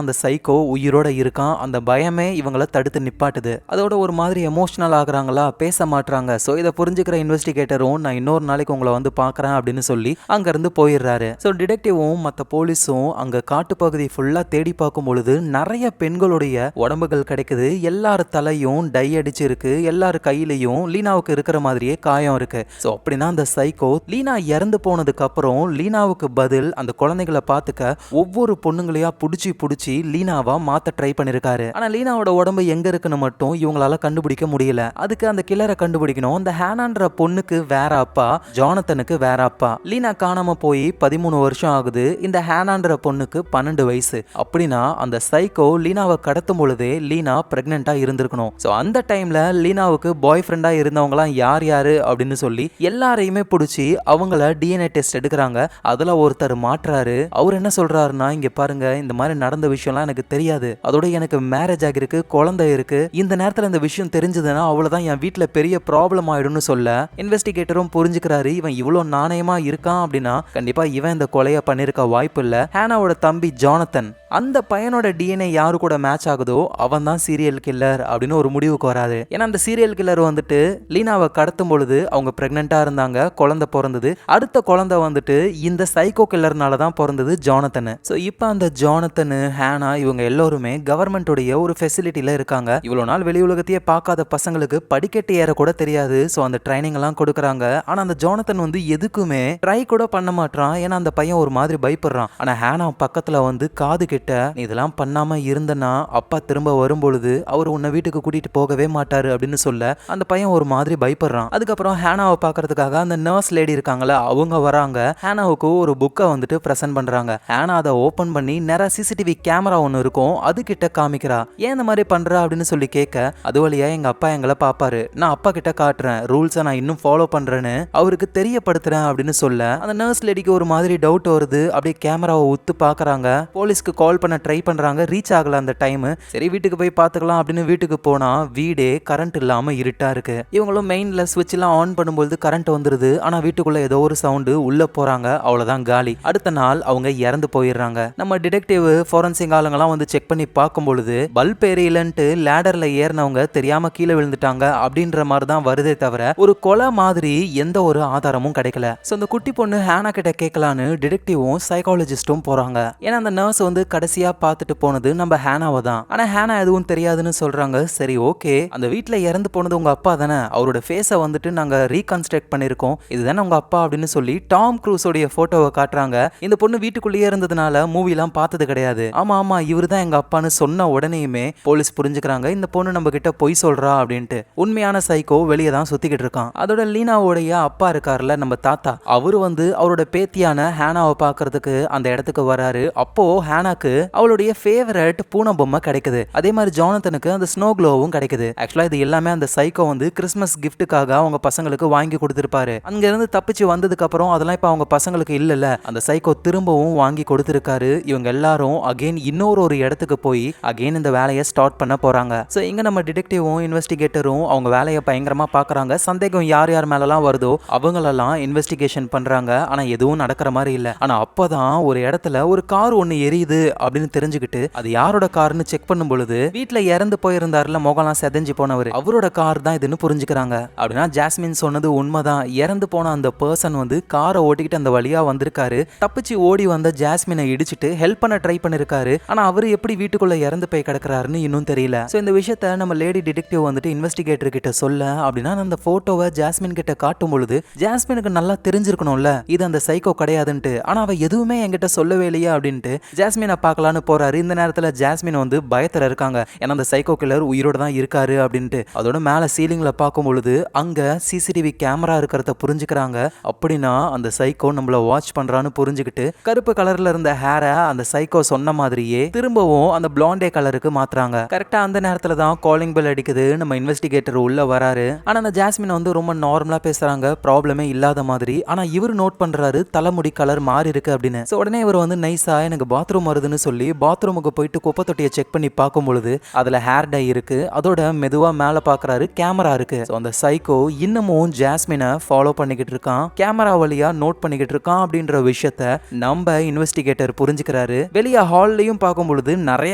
அந்த சைக்கோ உயிரோட இருக்கான். அந்த பயமே இவங்களை தடுத்து நிப்பாட்டுது. அதோட ஒரு மாதிரி எமோஷனல் ஆகுறாங்களா, பேச மாட்டாங்க. சோ இதை புரிஞ்சுக்கிற இன்வெஸ்டிகேட்டரும் நான் இன்னொரு நாளைக்கு உங்களை வந்து பாக்குறேன் அப்படின்னு சொல்லி அங்க இருந்து போயிடுறாரு. சோ டிடெக்டிவும் மத்த போலீஸும் அங்க காட்டுப்பகுதி ஃபுல்லா தேடி பார்க்கும் பொழுது நிறைய பெண்களுடைய உடம்புகள் கிடைக்குது. எல்லார் தலையும் டை அடிச்சிருக்கு, எல்லார் கையிலையும் லீனாவுக்கு இருக்கிற மாதிரியே காயம் இருக்கு. சோ அப்படின்னா அந்த சைக்கோ லீனா இறந்து போனதுக்கு அப்புறம் லீனாவுக்கு பதில் அந்த குழந்தைகளை பார்த்துக்க ஒவ்வொரு பொண்ணுங்களையா புடிச்சு லீனாவா மாத்த ட்ரை பண்ணிருக்காரு. ஆனா லீனாவோட உடம்பு எங்க இருக்குன்னு மட்டும் இவங்களால கண்டுபிடிக்க முடியல. அதுக்கு அந்த கில்லரை கண்டுபிடிக்கணும். அந்த ஹேனான்ற பொண்ணுக்கு வேற அப்பா, ஜானத்தனுக்கு வேற அப்பா. லீனா காணாம போய் 13 வருஷம் ஆகுது. இந்த ஹேனான்ற பொண்ணுக்கு 12 வயசு. அப்படின்னா அந்த சைக்கோ லீனாவை கடத்தும் பொழுதே லீனா பிரெக்னெண்டா இருந்திருக்கணும். சோ அந்த டைம்ல லீனாவுக்கு பாய் ஃப்ரெண்டா இருந்தவங்களாம் யார் யாரு அப்படின்னு சொல்லி எல்லாரையுமே பிடிச்சி அவங்கள டிஎன்ஏ டெஸ்ட் எடுக்கிறாங்க. அதுல ஒருத்தர் மாற்றாரு. அவர் என்ன சொல்றாருன்னா, இங்க பாருங்க, இந்த மாதிரி நடந்த விஷயம்லாம் எனக்கு தெரியாது. அதோட எனக்கு மேரேஜ் ஆகிருக்கு, குழந்தை இருக்கு. இந்த நேரத்துல இந்த விஷயம் தெரிஞ்சதுன்னா அவ்வளவுதான், என் வீட்டுல பெரிய ப்ராப்ளம் ஆயிடும்னு சொல்ல இன்வெஸ்டிகேட்டரும் புரிஞ்சுக்கிறாரு. இவன் இவ்வளவு நாணயமா இருக்கான் அப்படின்னா கண்டிப்பா இவன் இந்த கொலையை பண்ணிருக்க வாய்ப்பு இல்ல. ஹேனாவோட தம்பி ஜானத்தன், அந்த பையனோட டிஎன்ஏ யாரு கூட மேட்ச் ஆகுதோ அவன் தான் சீரியல் கில்லர் அப்படின்னு ஒரு முடிவுக்கு வராது. ஏன்னா அந்த சீரியல் கில்லர் வந்துட்டு லீனாவை கடத்தும் பொழுது அவங்க பிரெக்னெண்டா இருந்தாங்க, குழந்தை பிறந்தது. அடுத்த குழந்தை வந்துட்டு இந்த சைக்கோ கில்லர்னால தான் பிறந்தது, ஜானத்தன். சோ இப்போ அந்த ஜானத்தன், ஹேனா இவங்க எல்லாருமே கவர்மெண்டோடைய ஒரு ஃபெசிலிட்டியில இருக்காங்க. இவ்வளவு நாள் வெளி உலகத்தையே பார்க்காத பசங்களுக்கு படிக்கட்டு ஏற கூட தெரியாது. சோ அந்த ட்ரைனிங் எல்லாம் கொடுக்குறாங்க. ஆனா அந்த ஜானத்தன் வந்து எதுக்குமே ட்ரை கூட பண்ண மாட்டான். ஏன்னா அந்த பையன் ஒரு மாதிரி பயப்படுறான். ஆனா ஹேனா பக்கத்துல வந்து காது கிட்ட, நீ இதெல்லாம் பண்ணாம இருந்தனா அப்பா திரும்ப வரும்பொழுது அவர் உன்னை வீட்டுக்கு கூட்டிட்டு போகவே மாட்டாரு அப்படின்னு சொல்ல அந்த பையன் ஒரு மாதிரி பயப்படுறான். அதுக்கப்புறம் ஹேனாவை பாக்குறதுக்காக அந்த நர்ஸ் லேடி இருக்காங்களா அவங்க வராங்க. ஹேனாவுக்கு ஒரு புக்கை வந்துட்டு பிரசன்ட் பண்றாங்க. ஹேனா அதை ஓபன் பண்ணி நேரா சிசிடிவி கேமரா ஒன்னு இருக்கும் அது கிட்ட காமிக்கிறா. ஏன் இந்த மாதிரி பண்ற அப்படின்னு சொல்லி கேட்க, அது வழியா எங்க அப்பா எங்களை பாப்பாரு, நான் அப்பா கிட்ட காட்டுறேன், ரூல்ஸை நான் இன்னும் ஃபாலோ பண்றேன்னு அவருக்கு தெரியப்படுத்துறேன் அப்படின்னு சொல்ல அந்த நர்ஸ் லேடிக்கு ஒரு மாதிரி டவுட் வருது. அப்படியே கேமராவை உத்து பாக்குறாங்க. போலீஸ்க்கு கால் பண்ண ட்ரை பண்றாங்க, ரீச் ஆகல அந்த டைம். சரி வீட்டுக்கு போய் பாத்துக்கலாம் அப்படின்னு வீட்டுக்கு போனா வீடே கரண்ட் இல்லாம இருட்டா இருக்கு. இவங்களும் மெயின்ல ஸ்விட்ச் எல்லாம் ஆன் பண்ணும்போது கரண்ட் வந்துருது. ஆனா வீட்டுக்குள்ள ஏதோ ஒரு சவுண்டு, உள்ள போறாங்க, அவ்வளவுதான் காலி. அடுத்த நாள் அவங்க இறந்து போயிடுறாங்க. நம்ம டிடெக்டிவ் ஃபாரன்சிக் ஆளுங்கெல்லாம் வந்து செக் பண்ணி பார்க்கும் பொழுது பல்ப் எரியலன்ட்டு லேடர்ல ஏறினவங்க தெரியாம கீழே விழுந்துட்டாங்க அப்படின்ற மாதிரி தான் வருதே தவிர ஒரு கொலை மாதிரி எந்த ஒரு ஆதாரமும் கிடைக்கல. சோ அந்த குட்டி பொண்ணு ஹேனா கிட்ட கேட்கலான்னு டிடெக்டிவும் சைக்காலஜிஸ்டும் போறாங்க. ஏன்னா அந்த நர்ஸ் வந்து கடைசியா பார்த்துட்டு போனது நம்ம ஹேனாவை தான். ஆனா ஹேனா எதுவும் தெரியாதுன்னு சொல்றாங்க. சரி ஓகே, அந்த வீட்டுல இறந்து போனது உங்க அப்பா தானே, அவரோட ஃபேஸை வந்துட்டு நாங்க ரீகன்ஸ்ட்ரக்ட் பண்ணிருக்கோம், இதுதானே உங்க அப்பா அப்படின்னு சொல்லி டாம் க்ரூஸோடைய போட்டோவை காட்டுறாங்க. இந்த பொண்ணு வீட்டுக்குள்ளேயே இருந்ததுனால மூவி எல்லாம் பார்த்தது கிடையாது. ஆமா ஆமா இவரு தான் எங்க அப்பான்னு சொன்ன உடனேயுமே போலீஸ் புரிஞ்சுக்கிறாங்க, இந்த பொண்ணு நம்ம கிட்ட பொய் சொல்றா அப்படின்ட்டு. உண்மையான சைக்கோ வெளியே தான் சுத்திக்கிட்டு இருக்கான். அதோட லீனாவோடைய அப்பா இருக்காருல நம்ம தாத்தா, அவரு வந்து அவரோட பேத்தியான ஹேனாவை பாக்குறதுக்கு அந்த இடத்துக்கு வராரு. அப்போ ஹேனாக்கு அவளுடைய ஃபேவரட் பூனை பொம்மை கிடைக்குது. அதே மாதிரி ஜானத்தனுக்கு அந்த ஸ்னோ க்ளோவும் கிடைக்குது. ஆக்சுவலா இது எல்லாமே அந்த சைக்கோ வந்து கிறிஸ்மஸ் கிஃப்ட்டுக்காக அவங்க பசங்களுக்கு வாங்கி கொடுத்திருப்பாரு. அங்க இருந்து தப்பிச்சு வந்ததுக்கு அப்புறம் அதெல்லாம் இப்ப அவங்க பசங்களுக்கு இல்லல, அந்த சைக்கோ திரும்பவும் வாங்கி கொடுத்திருக்காரு. இவங்க எல்லாரும் அகைன் இன்னொரு இடத்துக்கு போய் அகைன் இந்த வேலையை ஸ்டார்ட் பண்ண போறாங்க. சோ இங்க நம்ம டிடெக்டிவும் இன்வெஸ்டிகேட்டரும் அவங்க வேலையை பயங்கரமா பாக்குறாங்க. சந்தேகம் யார் யார் மேலலாம் வருதோ அவங்களெல்லாம் இன்வெஸ்டிகேஷன் பண்றாங்க. ஆனா எதுவும் நடக்கிற மாதிரி இல்ல. ஆனா அப்பதான் ஒரு இடத்துல ஒரு கார் ஒன்னு எரியுது அப்படின்னு தெரிஞ்சுக்கிட்டு அது யாரோட கார்னு செக் பண்ணும் பொழுது வீட்டுல இறந்து போயிருந்தாருல முகலாம் செதஞ்சு போனவர், அவரோட கார் தான் இதுன்னு புரிஞ்சுக்கிறாங்க. அப்படின்னா ஜாஸ்மின் சொன்னது உண்மைதான். இறந்து போன அந்த பர்சன் வந்து காரை ஓட்டிக்கிட்டு அந்த வழியா வந்திருக்காரு. தப்பிச்சு ஓடி வந்த ஜாஸ்மினை இடிச்சிட்டு ஹெல்ப் பண்ண ட்ரை பண்ணிருக்காரு. ஆனா அவரு எப்படி வீட்டுக்குள்ள இறந்து போய் கிடக்குறாருன்னு இன்னும் தெரியல. சோ இந்த விஷயத்த நம்ம லேடி டிடெக்டிவ் வந்துட்டு இன்வெஸ்டிகேட்டர் கிட்ட சொல்ல, அப்படின்னா அந்த போட்டோவை ஜாஸ்மின் கிட்ட காட்டும் பொழுது ஜாஸ்மினுக்கு நல்லா தெரிஞ்சிருக்கணும்ல இது அந்த சைக்கோ கிடையாதுன்ட்டு. ஆனா அவ எதுவுமே என்கிட்ட சொல்லவே இல்லையா அப்படின்ட்டு ஜாஸ்மினை பார்க்கலான்னு போறாரு. இந்த நேரத்துல ஜாஸ்மின் வந்து பயத்துல இருக்காங்க. ஏன்னா அந்த சைக்கோ கில்லர் உயிரோட தான் இருக்காரு அப்படின்ட்டு. அதோட மேல சீலிங்ல பார்க்கும் பொழுது அங்க சிசிடிவி கேமரா இருக்கிறத புரிஞ்சுக்கிறாங்க. அப்படின்னா அந்த சைக்கோ நம்மள வாட்ச் பண்றான்னு புரிஞ்சுக்கிட்டு கருப்பு கலர்ல இருந்த ஹேரை அந்த சைக்கோ சொன்ன மாதிரியே திரும்பவும் அந்த பிளாண்டே கலருக்கு மாத்துறாங்க. கரெக்டா அந்த நேரத்துல தான் காலிங் பெல் அடிக்குது. நம்ம இன்வெஸ்டிகேட்டர் உள்ள வராரு. ஆனா அந்த ஜாஸ்மின் வந்து ரொம்ப நார்மலா பேசுறாங்க, ப்ராப்ளமே இல்லாத மாதிரி. ஆனா இவர் நோட் பண்றாரு தலைமுடி கலர் மாறி இருக்கு அப்படின்னு. சோ உடனே இவர் வந்து நைஸா எனக்கு பாத்ரூம் வருதுன்னு சொல்லி பாத்ரூமுக்கு போயிட்டு குப்பை தொட்டியை செக் பண்ணி பார்க்கும் பொழுது அதுல ஹேர் டை இருக்கு. அதோட மெதுவா மேல பாக்குறாரு கேமரா இருக்கு. அந்த சைக்கோ இன்னமும் ஜாஸ்மினை ஃபாலோ பண்ணிக்கிட்டு இருக்கான். கேமரா வழியா நோட் பண்ணிக்கிட்டு இருக்கான் அப்படின்ற விஷயத்த நம்ம இன்வெஸ்டிகேட்டர் புரிஞ்சுக்கிறாரு. வெளிய ஹால்லயும் பார்க்கும் பொழுது நிறைய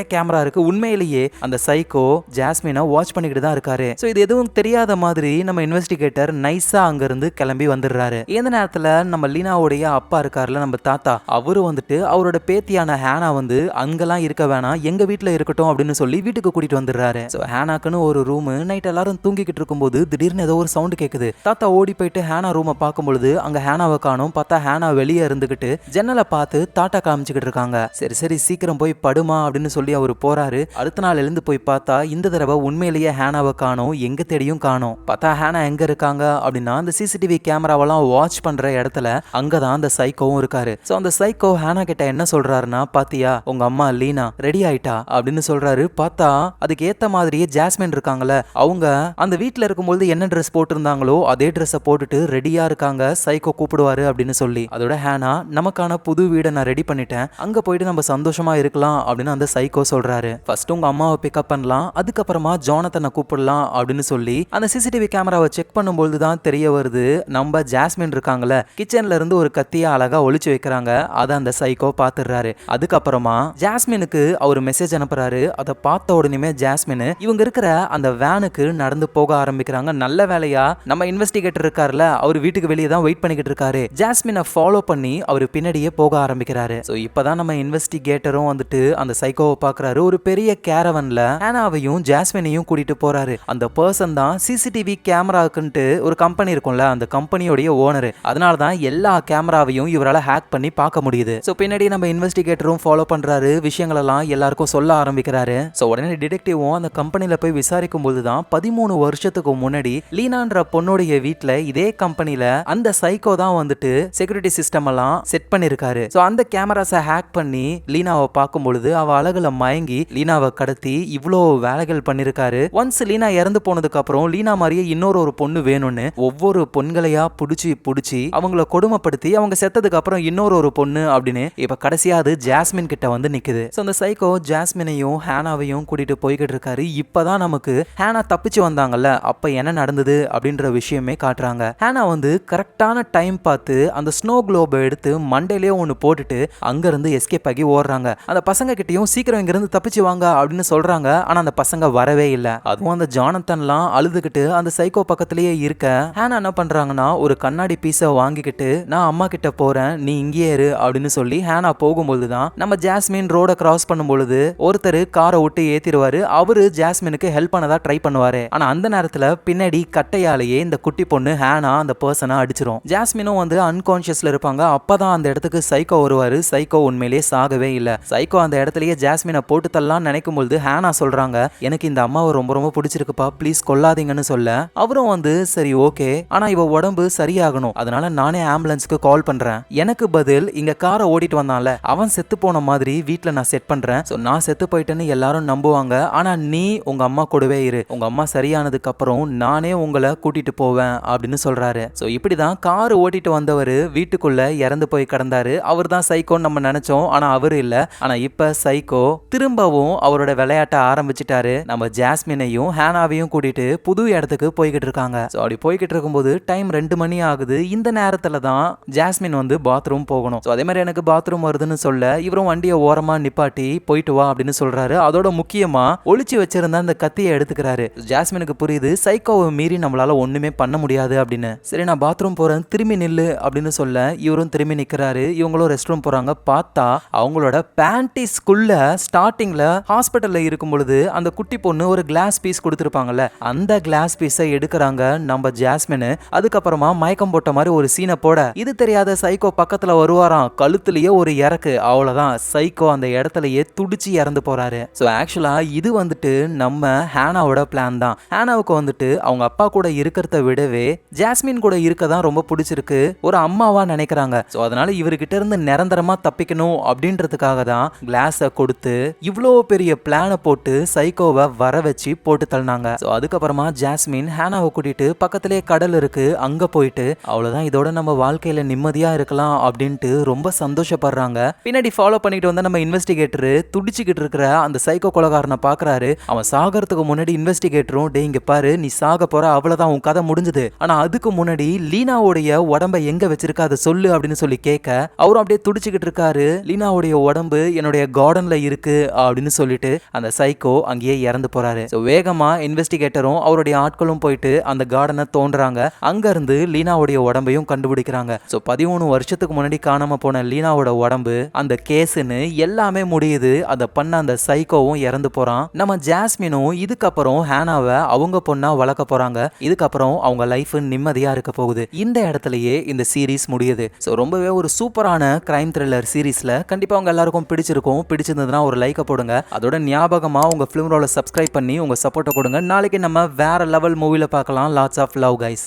கேமரா இருக்கு. உண்மையிலேயே அந்த சைக்கோ ஜாஸ்மினை வாட்ச் பண்ணிக்கிட்டு தான் இருக்காரு. சோ இது எதுவும் தெரியாத மாதிரி நம்ம இன்வெஸ்டிகேட்டர் நைஸா அங்க இருந்து கிளம்பி வந்துடுறாரு. இந்த நேரத்துல நம்ம லீனாவுடைய அப்பா இருக்காருல, நம்ம தாத்தா, அவரு வந்துட்டு அவரோட பேத்தியான ஹேனா வந்து அங்கெல்லாம் இருக்க வேணாம், எங்க வீட்டுல இருக்கட்டும் அப்படின்னு சொல்லி வீட்டுக்கு கூட்டிட்டு வந்துடுறாரு. சோ ஹேனாக்குன்னு ஒரு ரூம். நைட் எல்லாரும் தூங்கிக்கிட்டு இருக்கும்போது திடீர்னு ஏதோ ஒரு சவுண்ட் கேக்குது. தாத்தா ஓடி போயிட்டு ஹேனா ரூமை பார்க்கும் பொழுது அங்க ஹேனாவை காணோம். பார்த்தா ஹேனா வெளியே இருந்துகிட்டு ஜன்னலை பார்த்து டாட்டா காமிச்சுக்கிட்டு இருக்காங்க. சரி சரி சீக்கிரம் போய் படுமா அப்படின்னு சொல்லி அவர் போறாரு. அடுத்த நாள் எழுந்து போய் பார்த்தா இந்த தடவை உண்மையிலேயே ஹேனாவை காணோம், எங்க தேடியும் காணோம். பார்த்தா ஹேனா எங்க இருக்காங்க அப்படின்னா அந்த சிசிடிவி கேமராவெல்லாம் வாட்ச் பண்ற இடத்துல அங்கதான் அந்த சைக்கோவும் இருக்காரு. சோ அந்த சைக்கோ ஹேனா கிட்ட என்ன சொல்றாருன்னா, பாத்தியா உங்க அம்மா லீனா ரெடி ஆயிட்டா அப்படின்னு சொல்றாரு. பார்த்தா அதுக்கு ஏத்த மாதிரியே ஜாஸ்மின் இருக்காங்கல்ல, அவங்க அந்த வீட்டுல இருக்கும்போது என்ன ட்ரெஸ் போட்டிருந்தாங்களோ அதே ட்ரெஸ்ஸை போட்டுட்டு ரெடியா இருக்காங்க, சைக்கோ கூப்பிடுவாரு அப்படின்னு சொல்லி. அதோட ஹேனா நமக்கான புது வீடை நான் ரெடி பண்ணிட்டேன், அங்க போயிட்டு நம்ம சந்தோஷமா இருக்கலாம் அப்படின்னு அந்த சைக்கோ சொல்றாரு. ஃபர்ஸ்ட் உங்க அம்மாவை பிக்கப் பண்ணலாம், அதுக்கப்புறமா ஜானத்தனை கூப்பிடலாம் அப்படின்னு சொல்லி அந்த சிசிடிவி கேமராவை செக் பண்ணும்போது தான் தெரிய வருது, நம்ம ஜாஸ்மின் இருக்காங்கல்ல கிச்சன்ல இருந்து ஒரு கத்திய அழகா ஒளிச்சு வைக்கிறாங்க. அதை அந்த சைக்கோ பாத்துறாரு. அதுக்கப்புறமா ஜாஸ்மினுக்கு அவர் மெசேஜ் அனுப்புறாரு. அதை பார்த்த உடனே ஜாஸ்மின் இவங்க இருக்கிற அந்த வேனுக்கு நடந்து போக ஆரம்பிக்கிறாங்க. நல்ல வேலையா நம்ம இன்வெஸ்டிகேட்டர் இருக்காருல, அவர் வீட்டுக்கு வெளியே தான் வெயிட் பண்ணிக்கிட்டு இருக்காரு. ஜாஸ்மினை ஃபாலோ பண்ணி அவர் பின்னாடியே போக ஆரம்பிக்கிறாரு. சோ இப்பதான் நம்ம இன்வெஸ்டிகேட்டரும் வந்துட்டு அந்த சைக்கோவை பாக்குறாரு. ஒரு பெரிய கேரவன்ல ஹேனாவையும் ஜாஸ்மினையும் கூட்டிட்டு போறாரு. அந்த பர்சன் தான் சிசிடிவி கேமராக்குன்ட்டு ஒரு கம்பெனி இருக்கும்ல, அந்த கம்பெனியோடைய ஓனர். அதனாலதான் எல்லா கேமராவையும் இவரால ஹேக் பண்ணி பார்க்க முடியுது. சோ பின்னாடி நம்ம இன்வெஸ்டிகேட்டரும் ஃபாலோ பண்றாரு, விஷயங்களெல்லாம் எல்லாருக்கும் சொல்ல ஆரம்பிக்கிறாரு. சோ உடனே டிடெக்டிவும் அந்த கம்பெனில போய் விசாரிக்கும் போதுதான் 13 வருஷத்துக்கு முன்னாடி லீனான்ற பொண்ணுடைய வீட்டுல இதே கம்பெனில அந்த சைக்கோ தான் வந்துட்டு செக்யூரிட்டி சிஸ்டம் எல்லாம் செட் பண்ணிருக்காரு. சோ அந்த கேமராஸை ஹேக் பண்ணி லீனாவை பார்க்கும் பொழுது அவ அழகுல மயங்கி லீனாவை கடத்தி இவ்வளோ வேலைகள் பண்ணிருக்காரு. ஒன்ஸ் லீனா இறந்து போனதுக்கு அப்புறம் லீனா மாதிரியே இன்னொரு பொண்ணு வேணும்னு ஒவ்வொரு பொண்களையா புடிச்சு அவங்கள கொடுமைப்படுத்தி அவங்க செத்ததுக்கு அப்புறம் இன்னொரு பொண்ணு அப்படின்னு இப்ப கடைசியா அது ஜாஸ்மின் கிட்ட வந்து நிக்குது. சோ அந்த சைக்கோ ஜாஸ்மினையும் ஹேனாவையும் கூட்டிட்டு போய்கிட்டு இருக்காரு. இப்பதான் நமக்கு ஹேனா தப்பிச்சு வந்தாங்கல்ல, அப்ப என்ன நடந்தது அப்படின்ற விஷயமே காட்டுறாங்க. ஹேனா வந்து கரெக்டான டைம் பார்த்து அந்த ஸ்னோ குளோப் எடுத்து மண்டையிலே ஒன்னு போட்டுட்டு அங்க இருந்து எஸ்கேப் ஆகி ஓடுறாங்க. அந்த பசங்க கிட்டயும் சீக்கிரம் இங்க இருந்து தப்பிச்சு வாங்க அப்படின்னு சொல்றாங்க. ஆனா அந்த பசங்க வரவே இல்ல. அதுவும் அந்த ஜானத்தன்லாம் அழுதுகிட்டு அந்த சைக்கோ பக்கத்திலேயே இருக்க ஹேனா என்ன பண்றாங்கன்னா ஒரு கண்ணாடி பீஸை வாங்கிக்கிட்டு நான் அம்மா கிட்ட போறேன், நீ இங்கே இரு அப்படின்னு சொல்லி ஹேனா போகும்போதுதான் நம்ம ஜாஸ்மின் ரோட கிராஸ் பண்ணும்பொழுது ஒருத்தர் காரை விட்டு ஏத்திடுவாரு. அவரு ஜாஸ்மினுக்கு ஹெல்ப் பண்ணதா ட்ரை பண்ணுவாரு. ஆனா அந்த நேரத்துல பின்னாடி கட்டையாலேயே இந்த குட்டி பொண்ணு ஹேனா அந்த பர்சனை அடிச்சிரும். ஜாஸ்மினும் வந்து அன்கான்சியஸ்ல இருப்பாங்க. அப்பதான் அந்த இடத்துக்கு சைக்கோ வருவாரு. சைக்கோ உண்மையிலேயே சாகவே இல்ல. சைக்கோ அந்த இடத்துலயே ஜாஸ்மினை போட்டு தள்ளலாம் நினைக்கும் பொழுது ஹேனா சொல்றாங்க, எனக்கு இந்த அம்மாவை ரொம்ப ரொம்ப பிடிச்சிருக்குப்பா, ப்ளீஸ் கொல்லாதீங்கன்னு சொல்ல அவரும் வந்து சரி ஓகே, ஆனா இவ உடம்பு சரியாகணும், அதனால நானே ஆம்புலன்ஸ்க்கு கால் பண்றேன், எனக்கு பதில் இங்க காரை ஓடிட்டு வந்தான்ல அவன் செத்து போன மாதிரி வீட்டுல நான் செட் பண்றேன், சோ நான் செத்து போயிட்டேன்னு எல்லாரும் நம்புவாங்க, ஆனா நீ உங்க அம்மா கூடவே இரு, உங்க அம்மா சரியானதுக்கு அப்புறம் நானே உங்களை கூட்டிட்டு போவேன் அப்படின்னு சொல்றாரு. சோ இப்படிதான் கார் ஓட்டிட்டு வந்தவர் வீட்டுக்குள்ள இறந்து போய் கிடந்தாரு. அவர் தான் சைக்கோன்னு நம்ம நினைச்சோம், ஆனா அவரு இல்ல. ஆனா இப்ப சைக்கோ திரும்பவும் அவரோட விளையாட்ட ஆரம்பிச்சிட்டாரு. நம்ம ஜாஸ்மினையும் ஹேனாவையும் கூட்டிட்டு புது இடத்துக்கு போய்கிட்டு இருக்காங்க. சோ அப்படி போய்கிட்டு இருக்கும்போது டைம் 2 மணி ஆகுது. இந்த நேரத்துல தான் ஜாஸ்மின் வந்து பாத்ரூம் போகணும். சோ அதே மாதிரி எனக்கு பாத்ரூம் வருதுன்னு சொல்ல இவரும் வண்டியை ஓரமா நிப்பாட்டி போயிட்டு வா அப்படின்னு சொல்றாரு. அதோட முக்கியமா ஒளிச்சு வச்சிருந்த அந்த கத்தியை எடுத்துக்கிறாரு. ஜாஸ்மினுக்கு புரியுது சைக்கோவை மீறி நம்மளால ஒண்ணுமே பண்ண முடியாது அப்படின்னு. சரி நான் பாத்ரூம் போறேன், திரும்பி நில்லு அப்படின்னு சொல்ல இவரும் திரும்பி நிக்கிறாரு. இவங்களும் ரெஸ்ட் ரூம் போறாங்க. பார்த்தா அவங்களோட பேண்டிஸ்குள்ள ஸ்டார்டிங்ல ஹாஸ்பிட்டல்ல இருக்கும் பொழுது அந்த குட்டி பொண்ணு ஒரு கிளாஸ் பீஸ் கொடுத்திருப்பாங்கல்ல, அந்த கிளாஸ் பீஸை எடுக்கிறாங்க நம்ம ஜாஸ்மின். அதுக்கப்புறமா மயக்கம் போட்ட மாதிரி ஒரு சீனை போட இது தெரியாத சைக்கோ பக்கத்துல வருவாராம். கழுத்துலயே ஒரு இறக்கு, அவ்வளவுதான் சைக்கோ அந்த இடத்துலயே துடிச்சு இறந்து போறாரு. சோ ஆக்சுவலா இது வந்துட்டு நம்ம ஹேனாவோட பிளான் தான். ஹேனாவுக்கு வந்துட்டு அவங்க அப்பா கூட இருக்கிறத விடவே ஜாஸ்மின் கூட இருக்கதான் ரொம்ப பிடிச்சிருக்கு, ஒரு அம்மாவா நினைக்கிறாங்க. சோ அதனால இவர்கிட்ட இருந்து நிரந்தரமா தப்பிக்கணும் அப்படின்றதுக்காக தான் கிளாஸை கொடுத்து இவ்வளோ பெரிய பிளானை போட்டு சைக்கோவை வர வச்சு போட்டு தள்ளினாங்க. சோ அதுக்கப்புறமா ஜாஸ்மின் ஹேனாவை கூட்டிட்டு பக்கத்திலே கடல் இருக்கு, அங்க போயிட்டு அவ்வளவுதான் இதோட நம்ம வாழ்க்கையில நிம்மதியா இருக்கலாம் அப்படின்ட்டு ரொம்ப சந்தோஷப்படுறாங்க. பின்னாடி ஃபாலோ பண்ணிட்டு வந்த நம்ம இன்வெஸ்டிகேட்டர் துடிச்சுக்கிட்டு இருக்கிற அந்த சைக்கோ கொலைகாரனை பாக்குறாரு. அவன் சாகறதுக்கு முன்னாடி இன்வெஸ்டிகேட்டரும் டே இங்க பாரு நீ சாக போற, அவ்வளவுதான் உன் கதை முடிஞ்சது, ஆனா அதுக்கு முன்னாடி லீனாவோட லீனாவுடைய உடம்ப எங்க வச்சிருக்க அதை சொல்லு அப்படின்னு சொல்லி கேட்க அவரும் அப்படியே துடிச்சுக்கிட்டு இருக்காரு. லீனாவுடைய உடம்பு என்னுடைய கார்டன்ல இருக்கு அப்படின்னு சொல்லிட்டு அந்த சைக்கோ அங்கேயே இறந்து போறாரு. வேகமா இன்வெஸ்டிகேட்டரும் அவருடைய ஆட்களும் போயிட்டு அந்த கார்டனை தோன்றாங்க. அங்க இருந்து லீனாவுடைய உடம்பையும் கண்டுபிடிக்கிறாங்க. 13 வருஷத்துக்கு முன்னாடி காணாம போன லீனாவோட உடம்பு அந்த கேஸ்ன்னு எல்லாமே முடியுது. அதை பண்ண அந்த சைக்கோவும் இறந்து போறான். நம்ம ஜாஸ்மினும் இதுக்கப்புறம் ஹேனாவை அவங்க பொண்ணா வளர்க்க போறாங்க. இதுக்கப்புறம் அவங்க லைஃப் நிம்மதியா இருக்க போகுது. இந்த இடத்துலயே இந்த சீரீஸ் முடியுது. ரொம்பவே ஒரு சூப்பரான கிரைம் த்ரில்லர் சீரீஸ்ல கண்டிப்பா உங்க எல்லாருக்கும் பிடிச்சிருக்கும். பிடிச்சிருந்ததுன்னா ஒரு லைக்கை போடுங்க. அதோட ஞாபகமா உங்க ஃபிலிம் ரோலை சப்ஸ்கிரைப் பண்ணி உங்க சப்போர்ட்டை கொடுங்க. நாளைக்கு நம்ம வேற லெவல் மூவில பார்க்கலாம். Lots of love guys.